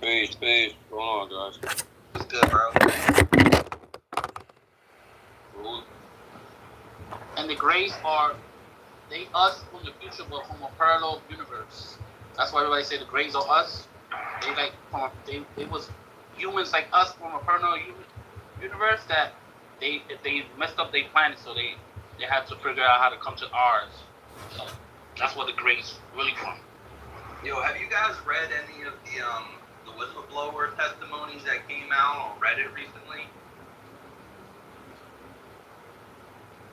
Peace. What's going on, guys? What's good, bro? Cool. And the Greys are they us from the future, but from a parallel universe. That's why everybody say the Greys are us. They like they was humans like us from a parallel universe that they messed up their planet, so they had to figure out how to come to ours. So that's what the Greys really from. Yo, have you guys read any of the whistleblower testimonies that came out on Reddit recently?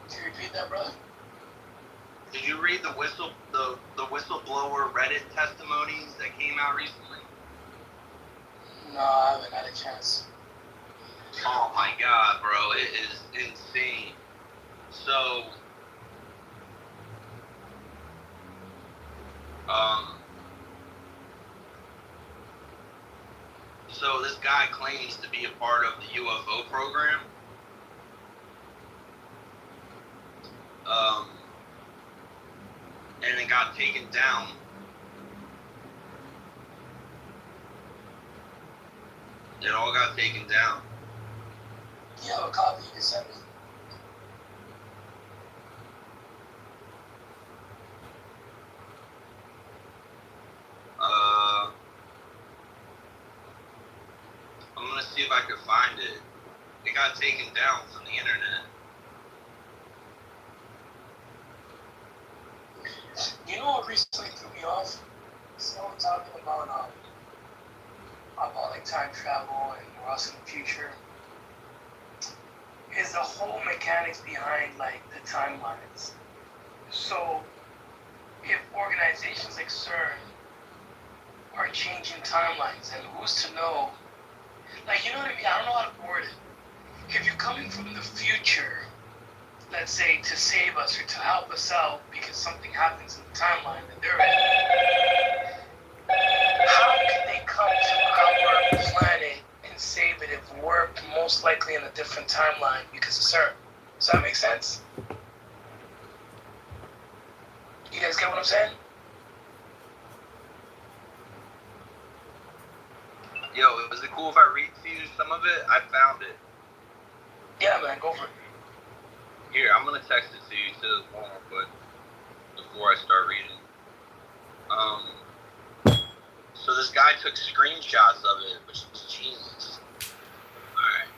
Can you repeat that, brother? Did you read the whistleblower Reddit testimonies that came out recently? No, I haven't had a chance. Oh my god, bro, it is insane. So this guy claims to be a part of the UFO program. And it got taken down. It all got taken down. You have a copy you can send me? I'm gonna see if I can find it. It got taken down from the internet. You know what recently threw me off? Someone talking about like time travel and we're also in the future. Is the whole mechanics behind like the timelines. So if organizations like CERN are changing timelines, and who's to know? Like, you know what I mean? I don't know how to word it. If you're coming from the future, let's say, to save us or to help us out because something happens in the timeline that they're in, how can they come to our planet and save it if we're most likely in a different timeline because of CERN? Does that make sense? You guys get what I'm saying? Yo, is it cool if I read to you some of it? I found it. Yeah, man, go for it. Here, I'm gonna text it to you to the phone real quick before I start reading. So this guy took screenshots of it, which was genius. Alright.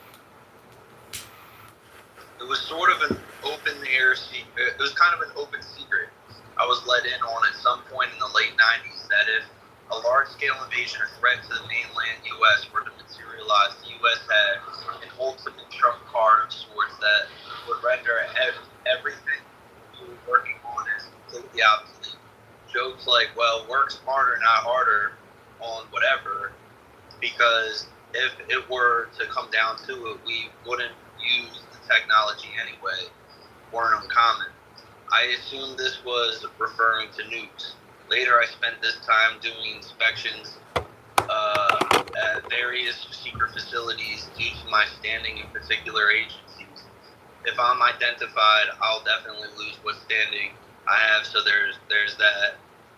It was sort of an open air secret. It was kind of an open secret. I was let in on at some point in the late 90s that if a large-scale invasion or threat to the mainland U.S. were to materialize, the U.S. had an ultimate trump card of sorts that would render everything we were working on as completely obsolete. Jokes like, well, work smarter, not harder on whatever, because if it were to come down to it, we wouldn't use the technology anyway, weren't uncommon. I assumed this was referring to nukes. Later, I spent this time doing inspections at various secret facilities due to my standing in particular agencies. If I'm identified, I'll definitely lose what standing I have, so there's that.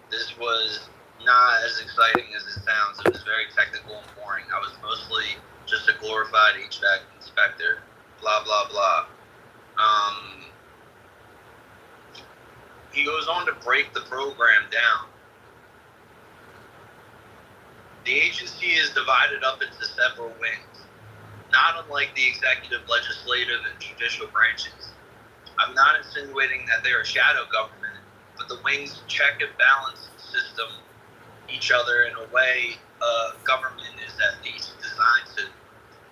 This was not as exciting as it sounds. It was very technical and boring. I was mostly just a glorified HVAC inspector. Blah, blah, blah. He goes on to break the program down. The agency is divided up into several wings, not unlike the executive, legislative, and judicial branches. I'm not insinuating that they're a shadow government, but the wings check and balance each other in a way government is at least designed to.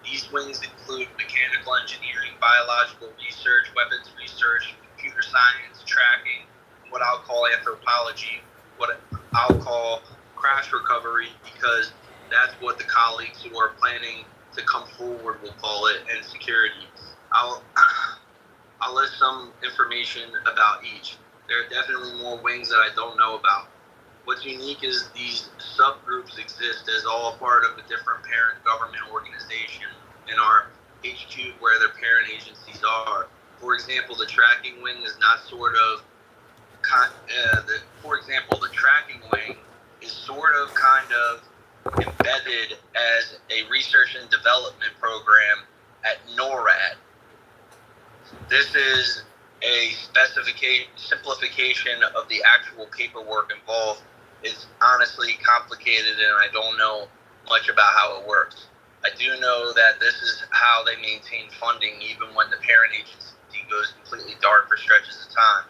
These wings include mechanical engineering, biological research, weapons research, computer science, tracking, what I'll call anthropology, what I'll call crash recovery, because that's what the colleagues who are planning to come forward will call it, and security. I'll list some information about each. There are definitely more wings that I don't know about. What's unique is these subgroups exist as all part of a different parent government organization in our HQ where their parent agencies are. For example, the tracking wing is not sort of the tracking wing is sort of kind of embedded as a research and development program at NORAD. This is a simplification of the actual paperwork involved. It's honestly complicated, and I don't know much about how it works. I do know that this is how they maintain funding even when the parent agency goes completely dark for stretches of time.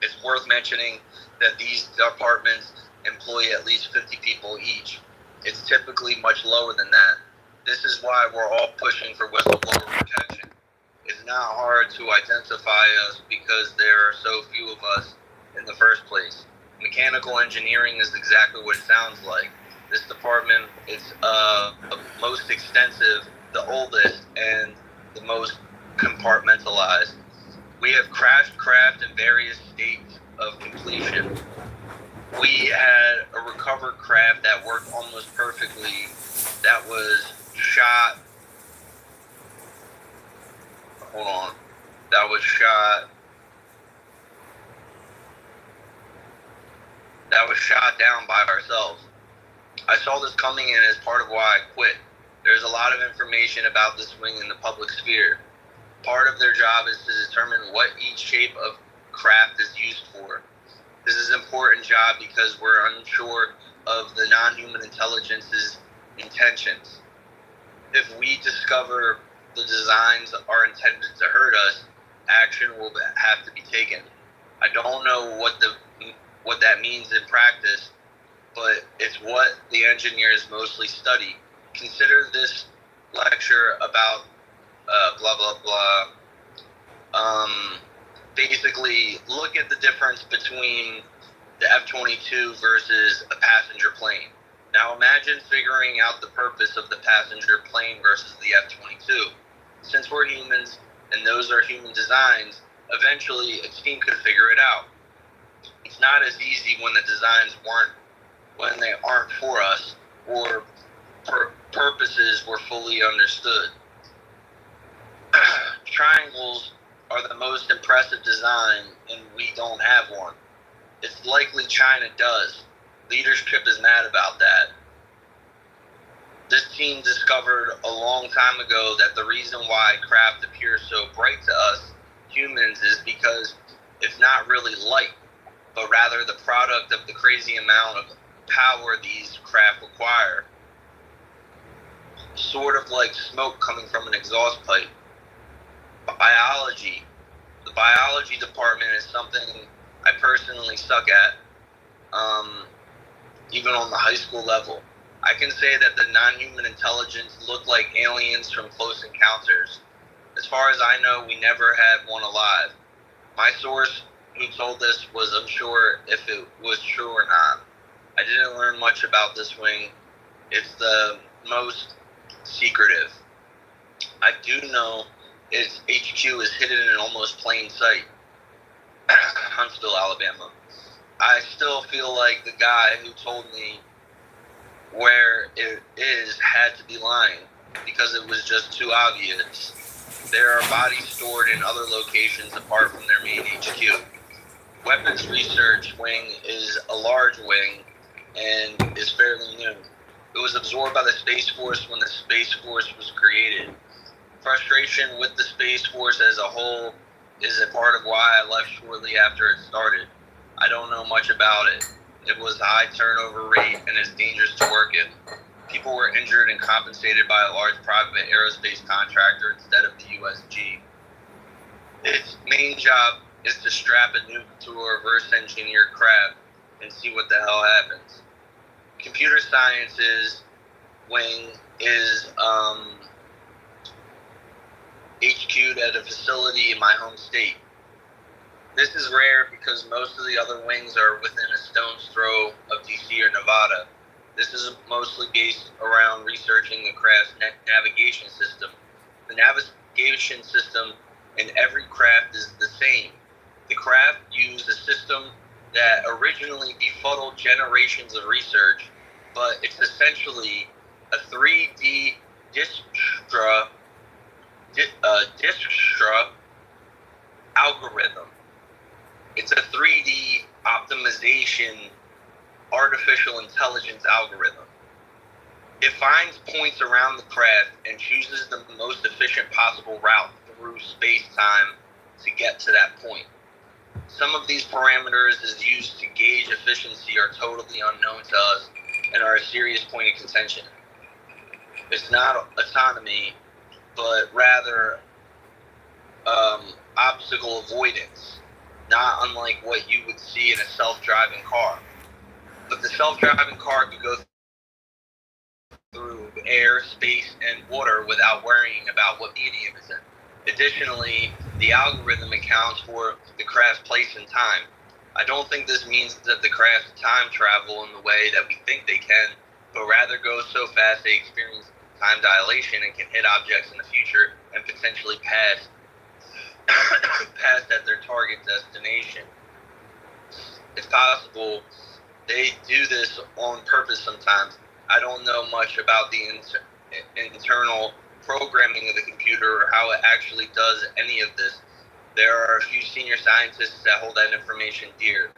It's worth mentioning that these departments employ at least 50 people each. It's typically much lower than that. This is why we're all pushing for whistleblower protection. It's not hard to identify us because there are so few of us in the first place. Mechanical engineering is exactly what it sounds like. This department is most extensive, the oldest, and the most compartmentalized. We have crashed craft in various states of completion. We had a recovered craft that worked almost perfectly, that was shot. Hold on. That was shot down by ourselves. I saw this coming in as part of why I quit. There's a lot of information about this wing in the public sphere. Part of their job is to determine what each shape of craft is used for. This is an important job because we're unsure of the non-human intelligence's intentions. If we discover the designs are intended to hurt us, action will have to be taken. I don't know what that means in practice, but it's what the engineers mostly study. Consider this lecture about blah, blah, blah. Basically, look at the difference between the F-22 versus a passenger plane. Now imagine figuring out the purpose of the passenger plane versus the F-22. Since we're humans and those are human designs, eventually a team could figure it out. It's not as easy when the designs aren't for us or purposes were fully understood. Triangles are the most impressive design, and we don't have one. It's likely China does. Leadership is mad about that. This team discovered a long time ago that the reason why craft appears so bright to us humans is because it's not really light, but rather the product of the crazy amount of power these craft require. Sort of like smoke coming from an exhaust pipe. Biology. The biology department is something I personally suck at, even on the high school level. I can say that the non-human intelligence look like aliens from Close Encounters. As far as I know, we never had one alive. My source who told this was unsure if it was true or not. I didn't learn much about this wing. It's the most secretive. I do know its HQ is hidden in almost plain sight. Huntsville, Alabama. I still feel like the guy who told me where it is had to be lying because it was just too obvious. There are bodies stored in other locations apart from their main HQ. Weapons Research Wing is a large wing and is fairly new. It was absorbed by the Space Force when the Space Force was created. Frustration with the Space Force as a whole is a part of why I left shortly after it started. I don't know much about it. It was a high turnover rate and is dangerous to work in. People were injured and compensated by a large private aerospace contractor instead of the USG. Its main job is to strap a nuke to a reverse-engineered craft and see what the hell happens. Computer Sciences Wing is HQ'd at a facility in my home state. This is rare because most of the other wings are within a stone's throw of DC or Nevada. This is mostly based around researching the craft's navigation system. The navigation system in every craft is the same. The craft used a system that originally befuddled generations of research, but it's essentially a 3D Dijkstra algorithm. It's a 3D optimization artificial intelligence algorithm. It finds points around the craft and chooses the most efficient possible route through space-time to get to that point. Some of these parameters is used to gauge efficiency are totally unknown to us and are a serious point of contention. It's not autonomy, but rather obstacle avoidance, not unlike what you would see in a self-driving car. But the self-driving car could go through air, space, and water without worrying about what medium it's in. Additionally, the algorithm accounts for the craft's place in time. I don't think this means that the craft time travel in the way that we think they can, but rather goes so fast they experience time dilation and can hit objects in the future and potentially pass at their target destination. It's possible they do this on purpose sometimes. I don't know much about the internal programming of the computer or how it actually does any of this. There are a few senior scientists that hold that information dear.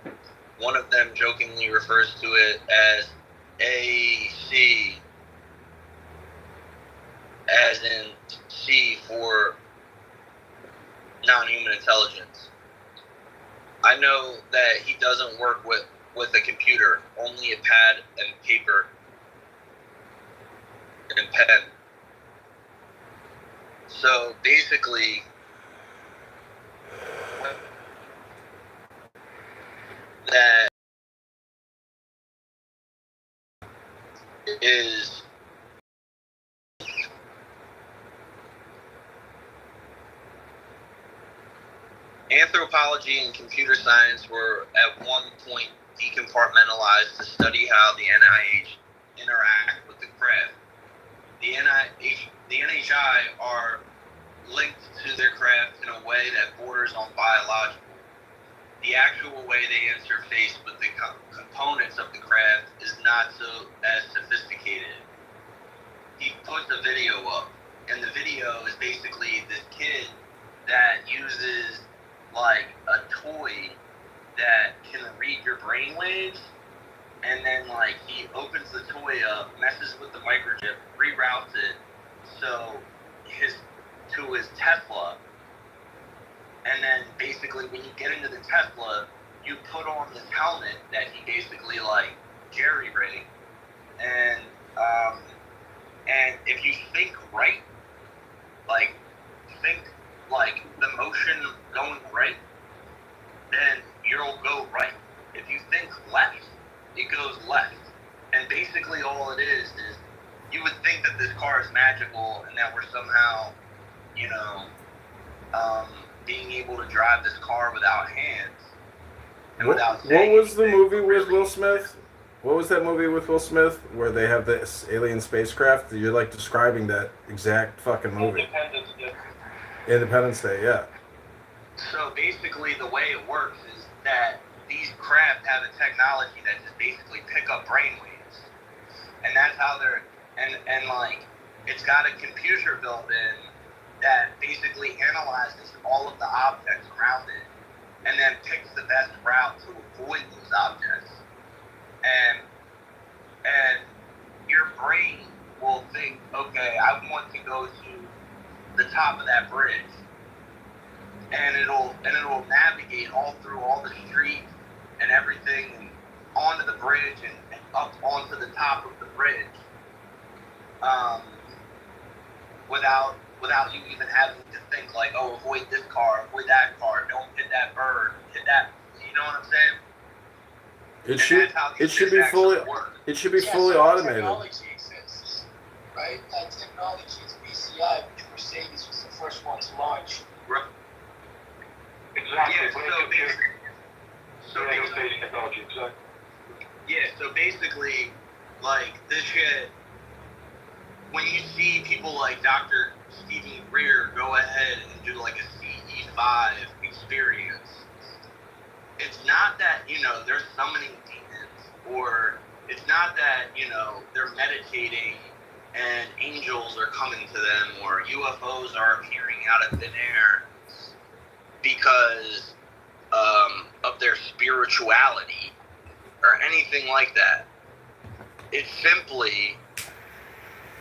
One of them jokingly refers to it as AC, as in C for non-human intelligence. I know that he doesn't work with a computer, only a pad and paper and pen. So basically, that is anthropology and computer science were at one point decompartmentalized to study how the NIH interact with the craft. The NHI are linked to their craft in a way that borders on biological. The actual way they interface with the components of the craft is not so as sophisticated. He puts a video up, and the video is basically this kid that uses like a toy that can read your brainwaves, and then like he opens the toy up, messes with the microchip, reroutes it to his Tesla, and then basically when you get into the Tesla, you put on this helmet that he basically like jerry-rigged, and if you think right, like the motion going right, then you'll go right. If you think left, it goes left. And basically all it is you would think that this car is magical and that we're somehow, being able to drive this car without hands. And what was the movie with Will Smith? What was that movie with Will Smith where they have this alien spacecraft? You're like describing that exact fucking movie. Independence Day, yeah. So basically the way it works is that these craft have a technology that just basically pick up brainwaves. And that's how they're, and like, it's got a computer built in that basically analyzes all of the objects around it and then picks the best route to avoid those objects. And your brain will think, okay, I want to go to the top of that bridge. And it'll navigate all through all the streets and everything and onto the bridge and up onto the top of the bridge, without you even having to think like, oh, avoid this car, avoid that car, don't hit that bird, hit that. You know what I'm saying? It should be fully automated. Technology exists, right? That technology is BCI, which Mercedes was the first one to launch. Exactly. So basically, like this shit, when you see people like Dr. Stephen Greer go ahead and do like a CE5 experience, it's not that, they're summoning demons, or it's not that, they're meditating and angels are coming to them, or UFOs are appearing out of thin air because of their spirituality or anything like that. It's simply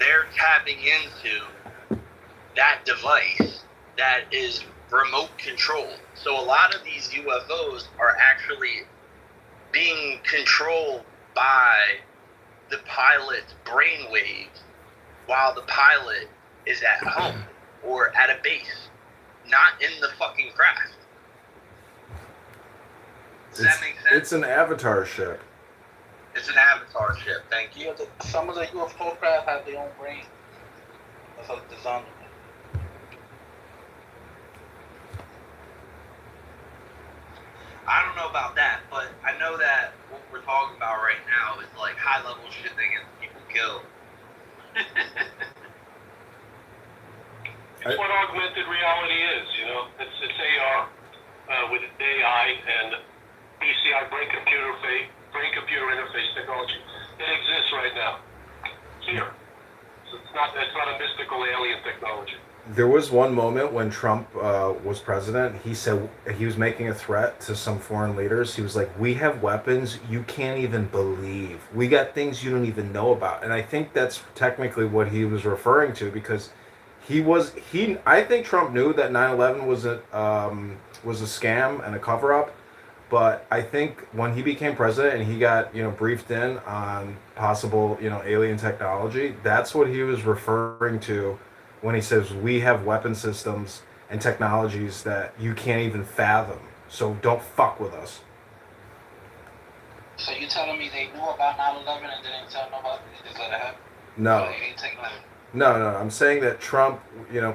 they're tapping into that device that is remote controlled. So a lot of these UFOs are actually being controlled by the pilot's brainwaves while the pilot is at home or at a base, not in the fucking craft. Does that make sense? It's an avatar ship. It's an avatar ship, thank you. Yeah, some of the UFO craft have their own brain. That's how it's designed. I don't know about that, but I know that what we're talking about right now is like high level shit that gets people killed. It's what augmented reality is, you know. It's AR with AI and BCI brain computer interface technology. It exists right now. It's here. So it's not a mystical alien technology. There was one moment when Trump was president. He said he was making a threat to some foreign leaders. He was like, "We have weapons you can't even believe. We got things you don't even know about." And I think that's technically what he was referring to, because I think Trump knew that 9/11 was a scam and a cover up. But I think when he became president and he got, briefed in on possible, alien technology, that's what he was referring to when he says we have weapon systems and technologies that you can't even fathom. So don't fuck with us. So you telling me they knew about 9/11 and didn't tell nobody? They just let it happen? No. They ain't taking nothing. No. I'm saying that Trump,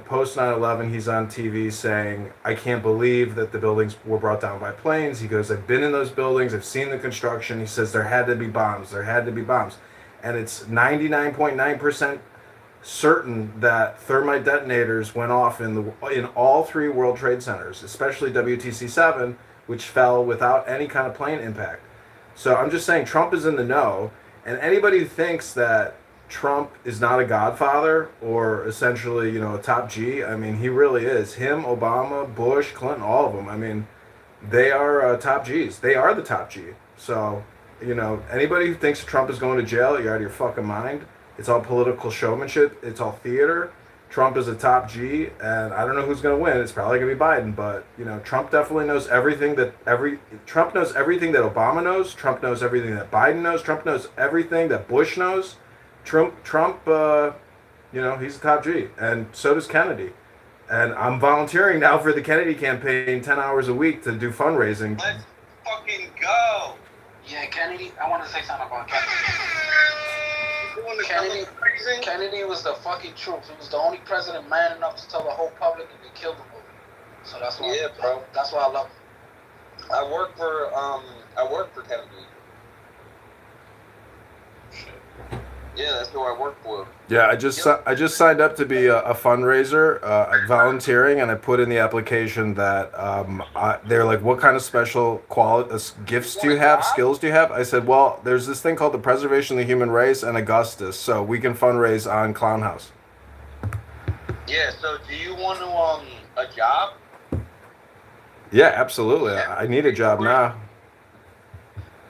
post 9/11, he's on TV saying, I can't believe that the buildings were brought down by planes. He goes, I've been in those buildings. I've seen the construction. He says there had to be bombs. There had to be bombs. And it's 99.9% certain that thermite detonators went off in all three World Trade Centers, especially WTC 7, which fell without any kind of plane impact. So I'm just saying Trump is in the know, and anybody who thinks that Trump is not a godfather or essentially, a top G, I mean, he really is. Him, Obama, Bush, Clinton, all of them. I mean, they are top Gs. They are the top G. So, anybody who thinks Trump is going to jail, you're out of your fucking mind. It's all political showmanship. It's all theater. Trump is a top G, and I don't know who's going to win. It's probably going to be Biden, but Trump definitely knows everything Trump knows everything that Obama knows. Trump knows everything that Biden knows. Trump knows everything that Bush knows. Trump, he's a top G, and so does Kennedy. And I'm volunteering now for the Kennedy campaign 10 hours a week to do fundraising. Let's fucking go. Yeah, Kennedy, I want to say something about Kennedy. Kennedy was the fucking truth. He was the only president man enough to tell the whole public and they killed him. So that's why. Yeah, bro. That's why I love him. I work for Kennedy. Yeah, that's who I work for. Yeah, I just signed up to be a fundraiser, volunteering, and I put in the application that they're like, what kind of special gifts do you have, skills do you have? I said, well, there's this thing called the Preservation of the Human Race and Augustus, so we can fundraise on Clown House. Yeah, so do you want to, a job? Yeah, absolutely. I need a job now.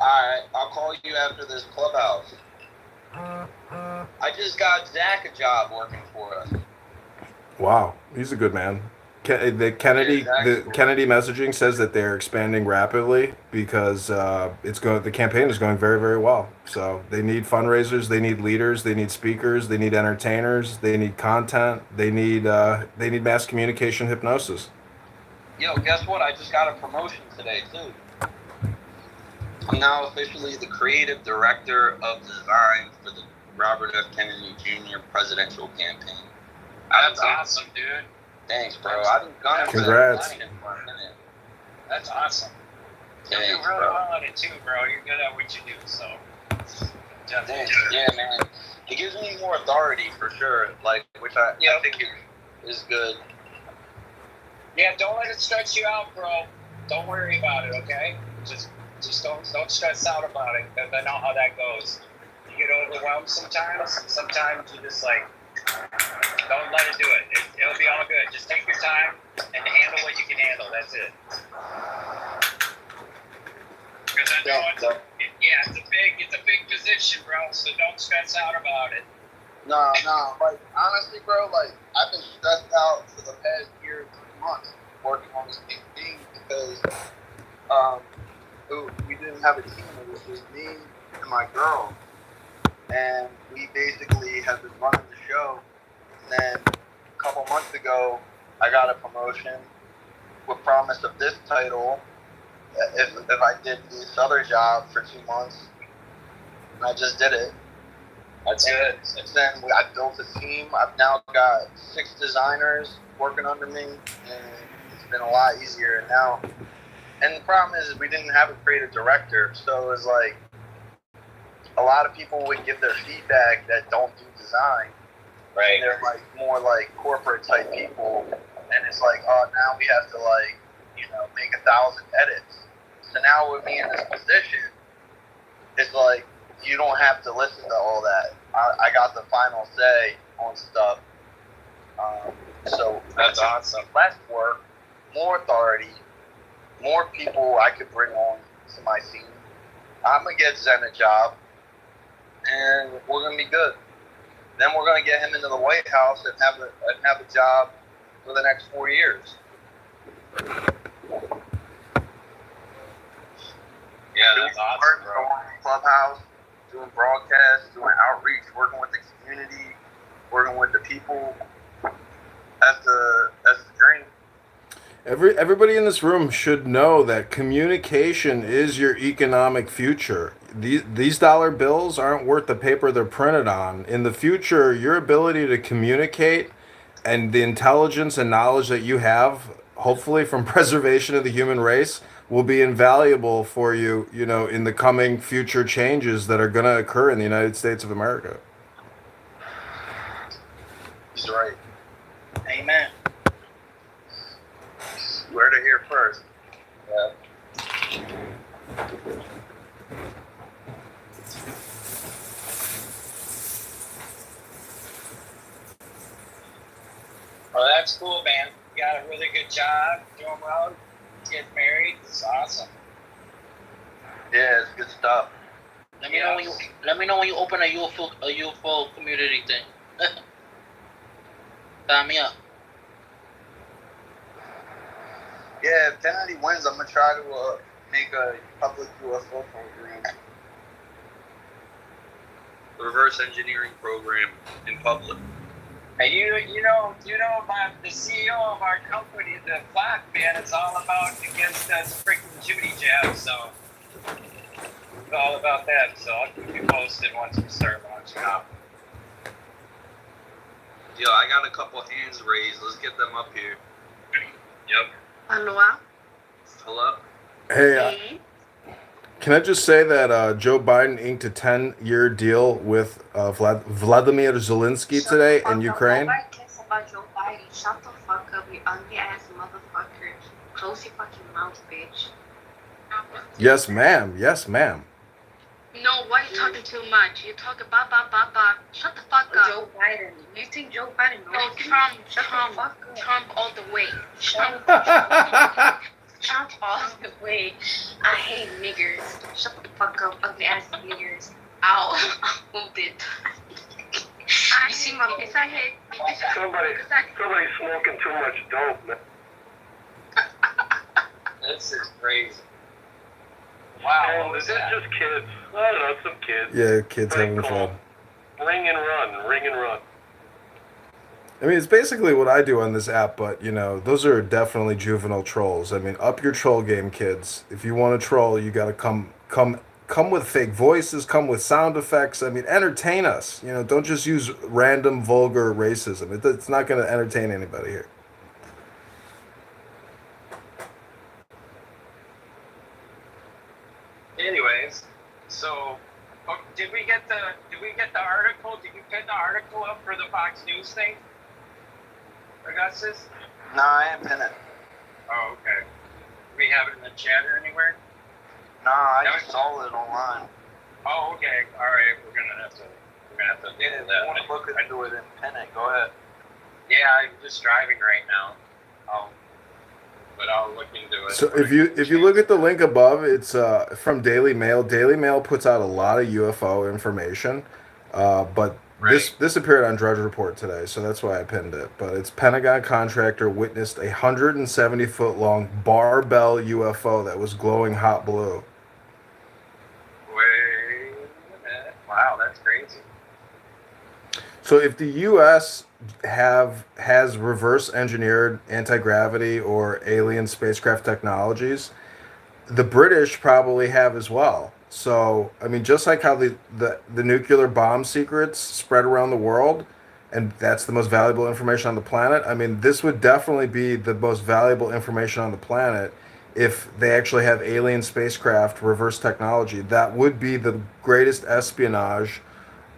Alright, I'll call you after this clubhouse. I just got Zach a job working for us. Wow, he's a good man. The Kennedy messaging says that they're expanding rapidly because the campaign is going very, very well. So they need fundraisers, they need leaders, they need speakers, they need entertainers, they need content, they need mass communication hypnosis. Yo, guess what? I just got a promotion today too. I'm now officially the creative director of design for the Robert F. Kennedy Jr. presidential campaign. That's awesome, dude. Thanks, bro. I've been gunning for Congrats. that for a minute. That's awesome. You do Thanks, really bro. well at it too, bro. You're good at what you do, so. Thanks. Yeah, man. It gives me more authority for sure, which I think is good. Yeah, don't let it stress you out, bro. Don't worry about it, okay? Just don't stress out about it, because I know how that goes. You get overwhelmed sometimes, and sometimes you just don't let it do it. It'll be all good. Just take your time and handle what you can handle. That's it. Because I know it's a big position, bro. So don't stress out about it. No, like honestly, bro, like I've been stressed out for the past year and 3 months working on this big thing because we didn't have a team. It was just me and my girl, and we basically have been running the show. And then a couple months ago, I got a promotion with promise of this title if I did this other job for 2 months, and I just did it. That's good. Since then, I built a team. I've now got 6 designers working under me, and it's been a lot easier now. And the problem is we didn't have a creative director, so it was like a lot of people would give their feedback that don't do design. Right. And they're like more like corporate type people, and it's like, oh, now we have to like, make 1,000 edits. So now with me in this position, it's like you don't have to listen to all that. I got the final say on stuff. So That's awesome. less work, more authority, more people I could bring on to my team. I'm gonna get Zen a job, and we're gonna be good. Then we're gonna get him into the White House and have a job for the next 4 years. Yeah, Doing that's awesome, work, bro. going to Clubhouse, doing broadcasts, doing outreach, working with the community, working with the people. That's the dream. Everybody in this room should know that communication is your economic future. These dollar bills aren't worth the paper they're printed on. In the future, your ability to communicate and the intelligence and knowledge that you have, hopefully from preservation of the human race, will be invaluable for you, in the coming future changes that are going to occur in the United States of America. He's right. Amen. Where to hear first? Yeah. Well, that's cool, man. You got a really good job, doing well, getting married. It's awesome. Yeah, it's good stuff. Let me know when you open a UFO community thing. Sign me up. Yeah, if Kennedy wins, I'm gonna try to make a public UFO program. Reverse engineering program in public. And you know about the CEO of our company, the Flock, man. It's all about against us freaking Judy jab. So it's all about that. So I'll keep you posted once we start launching out. Yo, I got a couple hands raised. Let's get them up here. Yep. Hello? Hey, can I just say that Joe Biden inked a 10-year deal with Vladimir Zelensky today in Ukraine? Nobody cares about Joe Biden. Shut the fuck up, you ugly ass motherfucker. Close your fucking mouth, bitch. Yes, ma'am. Yes, ma'am. No, why you talking too much? You talking ba. Shut the fuck up. Joe Biden. You think Joe Biden knows? No, Trump all the way. Trump all the way. I hate niggers. Shut the fuck up, ugly ass niggers. Ow. Moved it. I see my bitch. I hate. Somebody's smoking too much dope, man. This is crazy. Wow. And is it just kids? I don't know, some kids. Yeah, kids Pretty having cool. fun. Ring and run. I mean, it's basically what I do on this app, but, those are definitely juvenile trolls. I mean, up your troll game, kids. If you want to troll, you got to come with fake voices, come with sound effects. I mean, entertain us. Don't just use random, vulgar racism. It's not going to entertain anybody here. Anyways, so did we get the article? Did you put the article up for the Fox News thing? Augustus? Nah, I ain't pin it. Oh, okay. Do we have it in the chat or anywhere? Nah, I just saw it online. Oh, okay. All right. We're gonna have to Yeah, do if that. you want to look into it and pin it, go ahead. Yeah, I'm just driving right now. But I'll look into it. So if you look at the link above, it's from Daily Mail. Daily Mail puts out a lot of UFO information, but This appeared on Drudge Report today, so that's why I pinned it. But it's Pentagon contractor witnessed a 170-foot long barbell UFO that was glowing hot blue. Wait a minute. Wow, that's crazy. So if the U.S. has reverse engineered anti-gravity or alien spacecraft technologies, the British probably have as well. So, I mean, just like how the nuclear bomb secrets spread around the world, and that's the most valuable information on the planet, I mean, this would definitely be the most valuable information on the planet if they actually have alien spacecraft reverse technology. That would be the greatest espionage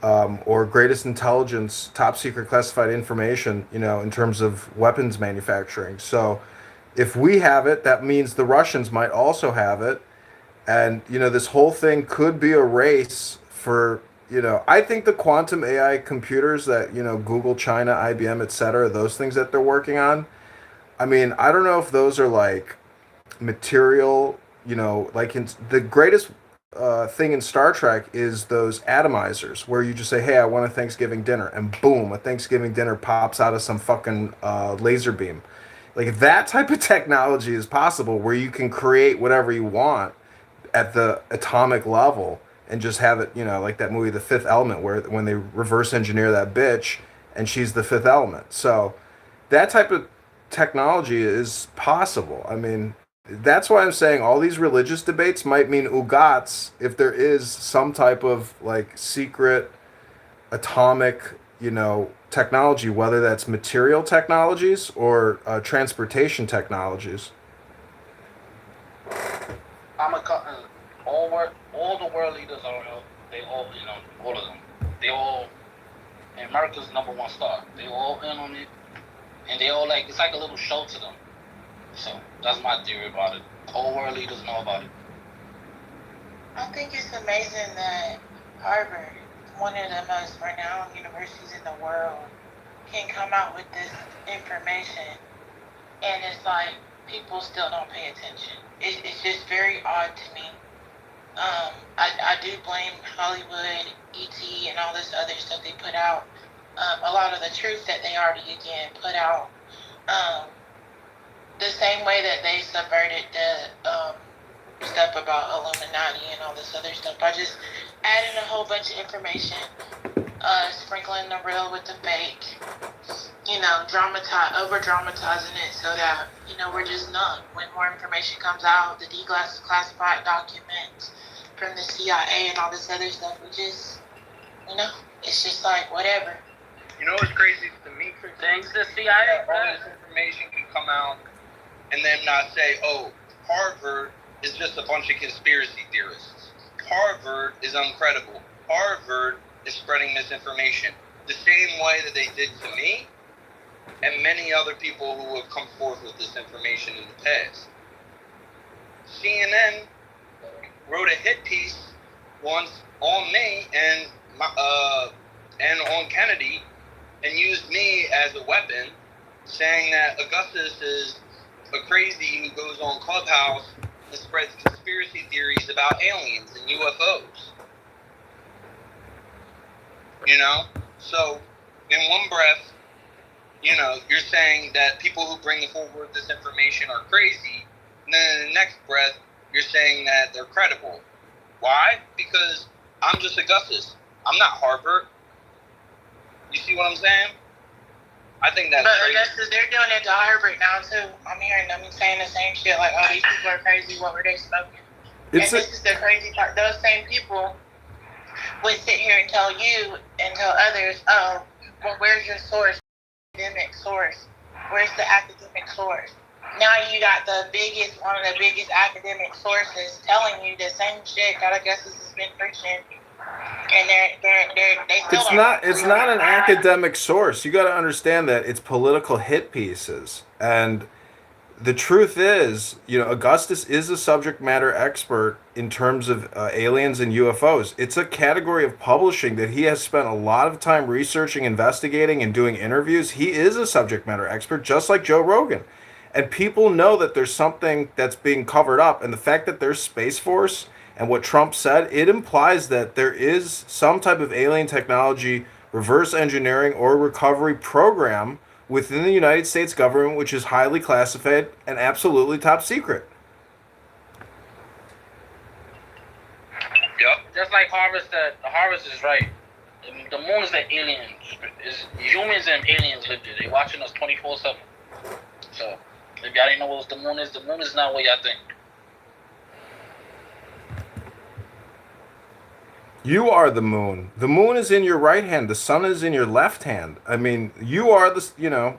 or greatest intelligence, top secret classified information, in terms of weapons manufacturing. So, if we have it, that means the Russians might also have it. And, this whole thing could be a race for, I think the quantum AI computers that, Google, China, IBM, etc., those things that they're working on, I mean, I don't know if those are like material, like the greatest thing in Star Trek is those atomizers where you just say, hey, I want a Thanksgiving dinner. And boom, a Thanksgiving dinner pops out of some fucking laser beam. Like, if that type of technology is possible where you can create whatever you want at the atomic level and just have it, like that movie The Fifth Element, where when they reverse engineer that bitch and she's the fifth element. So that type of technology is possible. I mean, that's why I'm saying all these religious debates might mean ugats if there is some type of like secret atomic, technology, whether that's material technologies or transportation technologies. All the world leaders are, they all, all of them, they all, America's number one star. They all in on it, and they all it's like a little show to them. So that's my theory about it. All world leaders know about it. I think it's amazing that Harvard, one of the most renowned universities in the world, can come out with this information, and it's like people still don't pay attention. It's just very odd to me. I do blame Hollywood, ET, and all this other stuff they put out. A lot of the truth that they already again put out. The same way that they subverted the stuff about Illuminati and all this other stuff by just adding a whole bunch of information, sprinkling the real with the fake, over dramatizing it so that, we're just numb. When more information comes out, the declassified documents from the CIA and all this other stuff, we just, it's just like whatever. You know what's crazy to me? Thanks to CIA, all this information can come out and then not say, oh, Harvard is just a bunch of conspiracy theorists. Harvard is uncredible. Harvard is spreading misinformation. The same way that they did to me and many other people who have come forth with this information in the past. CNN wrote a hit piece once on me and on Kennedy and used me as a weapon, saying that Augustus is a crazy who goes on Clubhouse and spreads conspiracy theories about aliens and UFOs. So in one breath, you're saying that people who bring forward this information are crazy, and then in the next breath, you're saying that they're credible. Why? Because I'm just Augustus. I'm not Harvard. You see what I'm saying? I think that's crazy. But they're doing it to Harvard now too. I'm hearing them saying the same shit like, oh, these people are crazy, what were they smoking? This is the crazy part. Those same people would sit here and tell you and tell others, oh, well, where's your source? Academic source. Where's the academic source? Now you got one of the biggest academic sources telling you the same shit that Augustus has been preaching. And they still it's not an academic source. You got to understand that it's political hit pieces. And the truth is, Augustus is a subject matter expert in terms of aliens and UFOs. It's a category of publishing that he has spent a lot of time researching, investigating, and doing interviews. He is a subject matter expert, just like Joe Rogan. And people know that there's something that's being covered up. And the fact that there's Space Force and what Trump said, it implies that there is some type of alien technology reverse engineering, or recovery program within the United States government, which is highly classified and absolutely top secret. Yep. Just like Harvest said, Harvest is right. The moon is the aliens. Humans and aliens live there. They watching us 24/7. So if y'all didn't know what the moon is not what y'all think. You are the moon. The moon is in your right hand. The sun is in your left hand. I mean, you are the,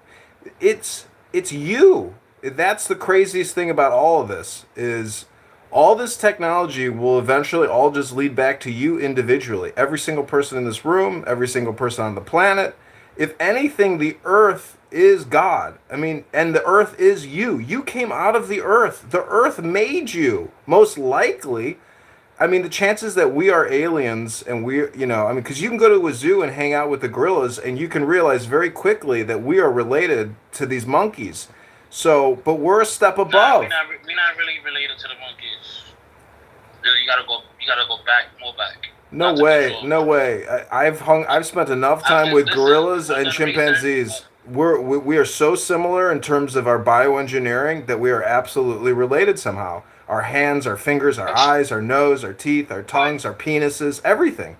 it's you. That's the craziest thing about all of this is all this technology will eventually all just lead back to you individually. Every single person in this room, every single person on the planet. If anything, the earth is God. I mean, and the earth is you. You came out of the earth. The earth made you, most likely. I mean, the chances that we are aliens and because you can go to a zoo and hang out with the gorillas and you can realize very quickly that we are related to these monkeys. So, but we're a step above. We're not really related to the monkeys. You gotta go back, more back. No way. I've spent enough time with gorillas and chimpanzees. We are so similar in terms of our bioengineering that we are absolutely related somehow. Our hands, our fingers, our eyes, our nose, our teeth, our tongues, our penises, everything.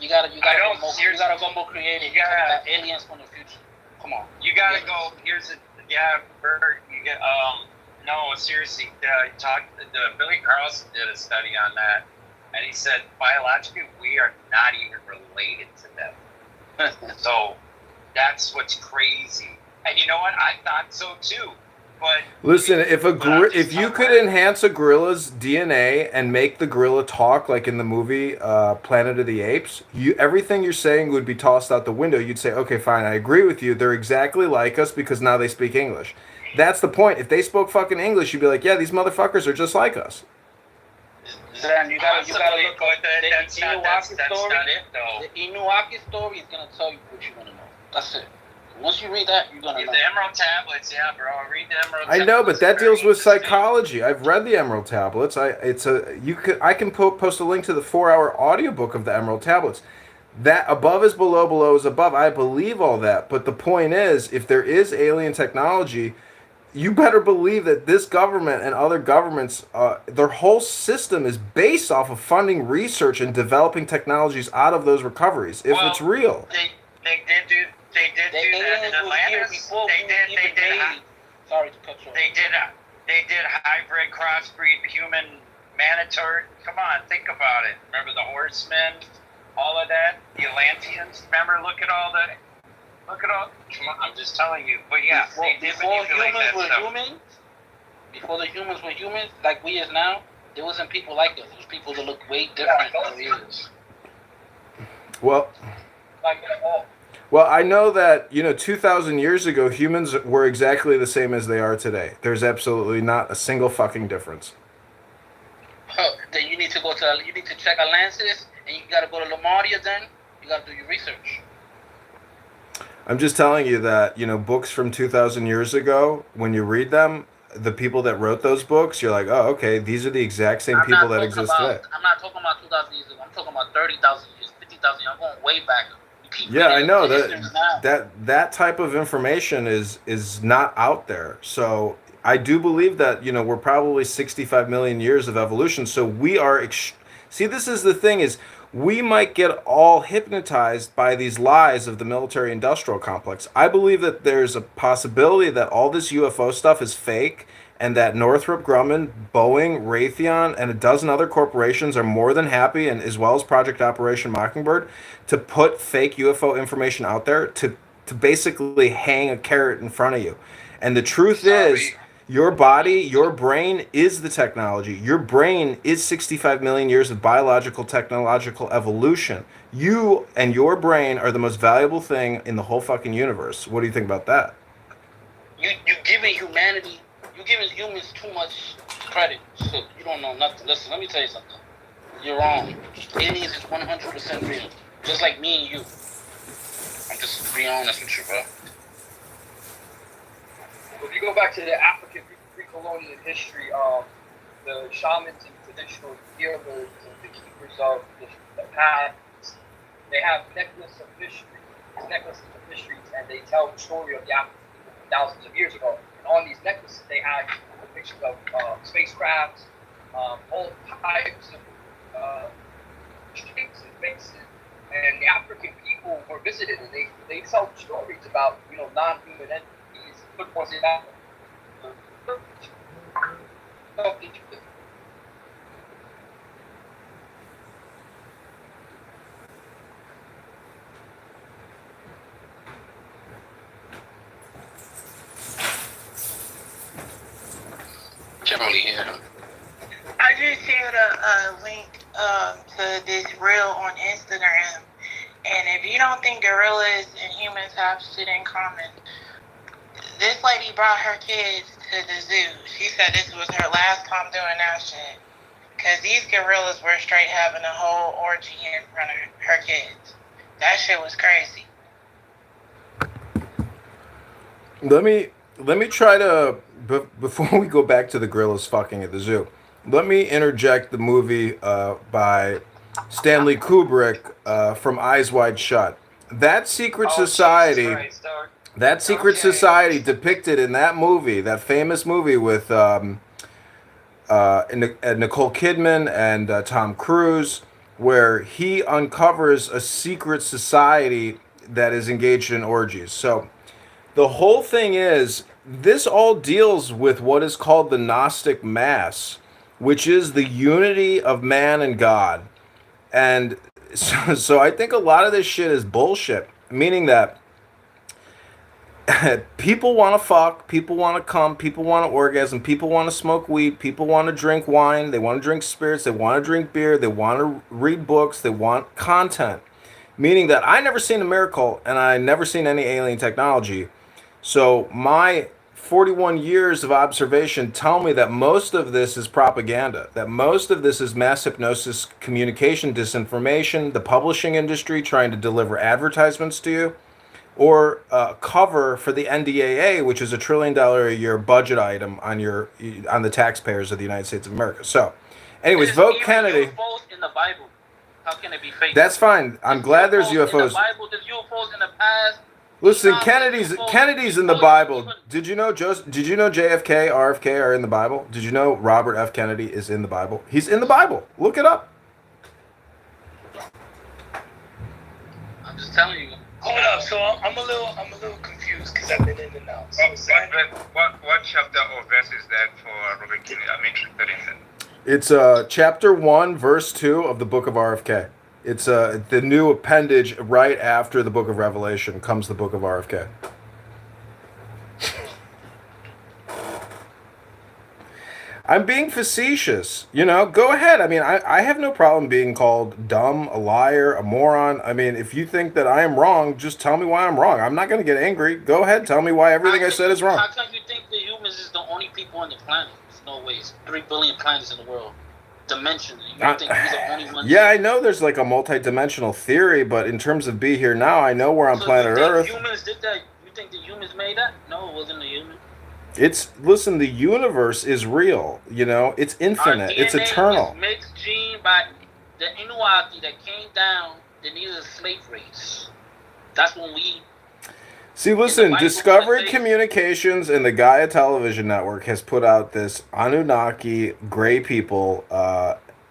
You gotta go more creative. You gotta aliens from the future. Come on. You gotta go. Bert. No, seriously. Billy Carlson did a study on that, and he said biologically we are not even related to them. So that's what's crazy. And you know what? I thought so too. But listen, if you could enhance a gorilla's DNA and make the gorilla talk like in the movie Planet of the Apes, everything you're saying would be tossed out the window. You'd say, okay, fine, I agree with you. They're exactly like us because now they speak English. That's the point. If they spoke fucking English, you'd be like, yeah, these motherfuckers are just like us. Then you gotta look at that's not it, though. The Inuaki story is gonna tell you what you wanna know. That's it. Once you read that, you're gonna know. The Emerald Tablets, yeah, bro. Read the Emerald Tablets. I know, but that deals with psychology. I've read the Emerald Tablets. I can post a link to the 4-hour audiobook of the Emerald Tablets. That above is below, below is above. I believe all that. But the point is, if there is alien technology, you better believe that this government and other governments, their whole system is based off of funding research and developing technologies out of those recoveries. If it's real. They did do that in Atlantis. Sorry to cut you off. They did hybrid crossbreed human monitor. Come on, think about it. Remember the horsemen, all of that, the Atlanteans. Remember, look at all. Come on, I'm just telling you. But yeah, they did manipulate that stuff. Before the humans were humans, like we is now, there wasn't people like us. There was people that look way different than we is. Well, I know that, 2,000 years ago, humans were exactly the same as they are today. There's absolutely not a single fucking difference. Then you need to check Atlantis, and you gotta go to Lamardia then. You gotta do your research. I'm just telling you that, books from 2,000 years ago, when you read them, the people that wrote those books, you're like, oh, okay, these are the exact same people that exist today. I'm not talking about 2,000 years ago. I'm talking about 30,000 years, 50,000 years. I'm going way back. Yeah, I know that type of information is not out there. So I do believe that we're probably 65 million years of evolution. So we are. See, this is the thing: is we might get all hypnotized by these lies of the military-industrial complex. I believe that there's a possibility that all this UFO stuff is fake, and that Northrop Grumman, Boeing, Raytheon, and a dozen other corporations are more than happy, and as well as Project Operation Mockingbird, to put fake UFO information out there to basically hang a carrot in front of you. And the truth is, your body, your brain is the technology. Your brain is 65 million years of biological, technological evolution. You and your brain are the most valuable thing in the whole fucking universe. What do you think about that? You giving humanity... You're giving humans too much credit. So you don't know nothing. Listen, let me tell you something. You're wrong. Aliens is 100% real. Just like me and you. I'm just being honest with you, bro. If you go back to the African pre-colonial history, the shamans and traditional healers and the keepers of the past, they have necklaces of mysteries, and they tell the story of the African people from thousands of years ago. And on these necklaces, they have depictions of spacecrafts, all types of shapes and faces. And the African people were visited, and they tell stories about non-human entities. Look what's in that. Can't really hear him. I just shared a link to this reel on Instagram. And if you don't think gorillas and humans have shit in common, this lady brought her kids to the zoo. She said this was her last time doing that shit. Because these gorillas were straight having a whole orgy in front of her kids. That shit was crazy. Let me try to, before we go back to the gorillas fucking at the zoo, let me interject the movie by Stanley Kubrick from Eyes Wide Shut. That secret society, society depicted in that movie, that famous movie with Nicole Kidman and Tom Cruise, where he uncovers a secret society that is engaged in orgies. So the whole thing is, this all deals with what is called the Gnostic Mass, which is the unity of man and God. And so I think a lot of this shit is bullshit, meaning that people want to fuck, people want to come, people want to orgasm, people want to smoke weed, people want to drink wine, they want to drink spirits, they want to drink beer, they want to read books, they want content. Meaning that I never seen a miracle and I never seen any alien technology. So my 41 years of observation tell me that most of this is propaganda, that most of this is mass hypnosis, communication, disinformation, the publishing industry trying to deliver advertisements to you, or cover for the NDAA, which is $1 trillion a year budget item on the taxpayers of the United States of America. So, anyways, vote Kennedy. UFOs in the Bible. How can it be fake? That's fine. I'm glad there's UFOs. In the Bible, there's UFOs in the past. Listen, Kennedy's in the Bible. Did you know JFK, RFK are in the Bible? Did you know Robert F. Kennedy is in the Bible? He's in the Bible. Look it up. I'm just telling you. Hold up, so I'm a little confused because I've been in and out. So What chapter or verse is that for Robert Kennedy? I'm interested in that. It's chapter 1, verse 2 of the book of RFK. It's the new appendage right after the book of Revelation comes the book of RFK. I'm being facetious, go ahead. I mean, I have no problem being called dumb, a liar, a moron. I mean, if you think that I am wrong, just tell me why I'm wrong. I'm not going to get angry. Go ahead, tell me why everything I said is wrong. How come you think the humans is the only people on the planet? There's no way. It's 3 billion planets in the world. Dimensions. You think we're the only ones? Yeah, I know there's like a multi-dimensional theory, but in terms of be here now, I know we're on planet Earth. Humans did that? You think the humans made that? No, it wasn't the humans. Listen, the universe is real, it's infinite, it's eternal. Was mixed gene by the Inuati that came down, they needed a slave race. That's when we... See, listen, Discovery Communications and the Gaia Television Network has put out this Anunnaki, gray people,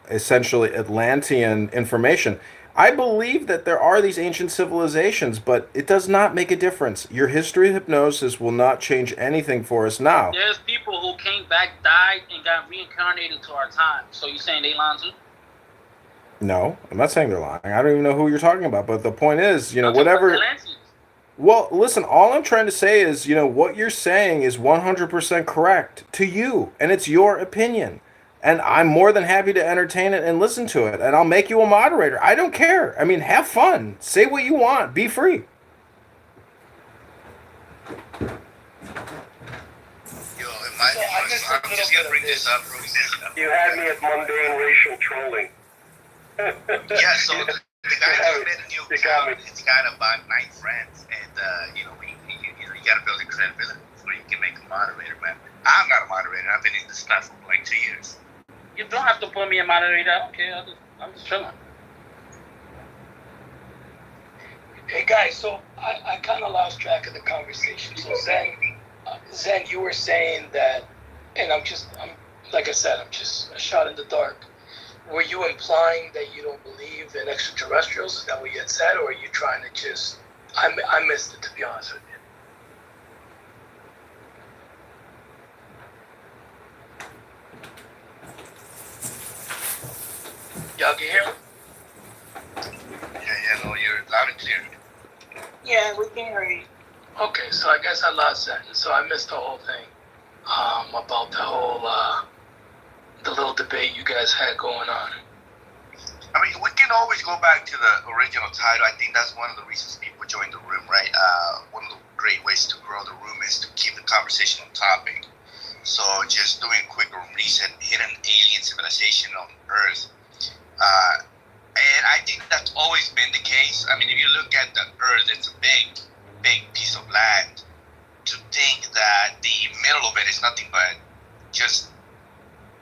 essentially Atlantean information. I believe that there are these ancient civilizations, but it does not make a difference. Your history of hypnosis will not change anything for us now. There's people who came back, died, and got reincarnated to our time. So you saying they lying too? No, I'm not saying they're lying. I don't even know who you're talking about. But the point is, whatever... Well, listen, all I'm trying to say is, what you're saying is 100% correct to you, and it's your opinion. And I'm more than happy to entertain it and listen to it. And I'll make you a moderator. I don't care. I mean, have fun. Say what you want. Be free. I'm just going to bring this up. You had me at mundane racial trolling. Yeah, so the guy just made a new account. It's got about 9 friends. And, you got to build a credibility before you can make a moderator, man. I'm not a moderator. I've been in this stuff for like 2 years. You don't have to put me in moderator. I don't care. I'm just chilling. Hey guys, so I kind of lost track of the conversation. So Zen, you were saying that, and I'm like I said, I'm just a shot in the dark. Were you implying that you don't believe in extraterrestrials? Is that what you had said, or are you trying to just? I missed it, to be honest with you. Y'all can hear me? Yeah, no, you're loud and clear. Yeah, we can hear you. Okay, so I guess I lost that, so I missed the whole thing about the whole the little debate you guys had going on. I mean, we can always go back to the original title. I think that's one of the reasons people join the room, right? One of the great ways to grow the room is to keep the conversation on topic. So just doing a quick reset, hidden alien civilization on Earth. And I think that's always been the case. I mean, if you look at the Earth, it's a big, big piece of land. To think that the middle of it is nothing but just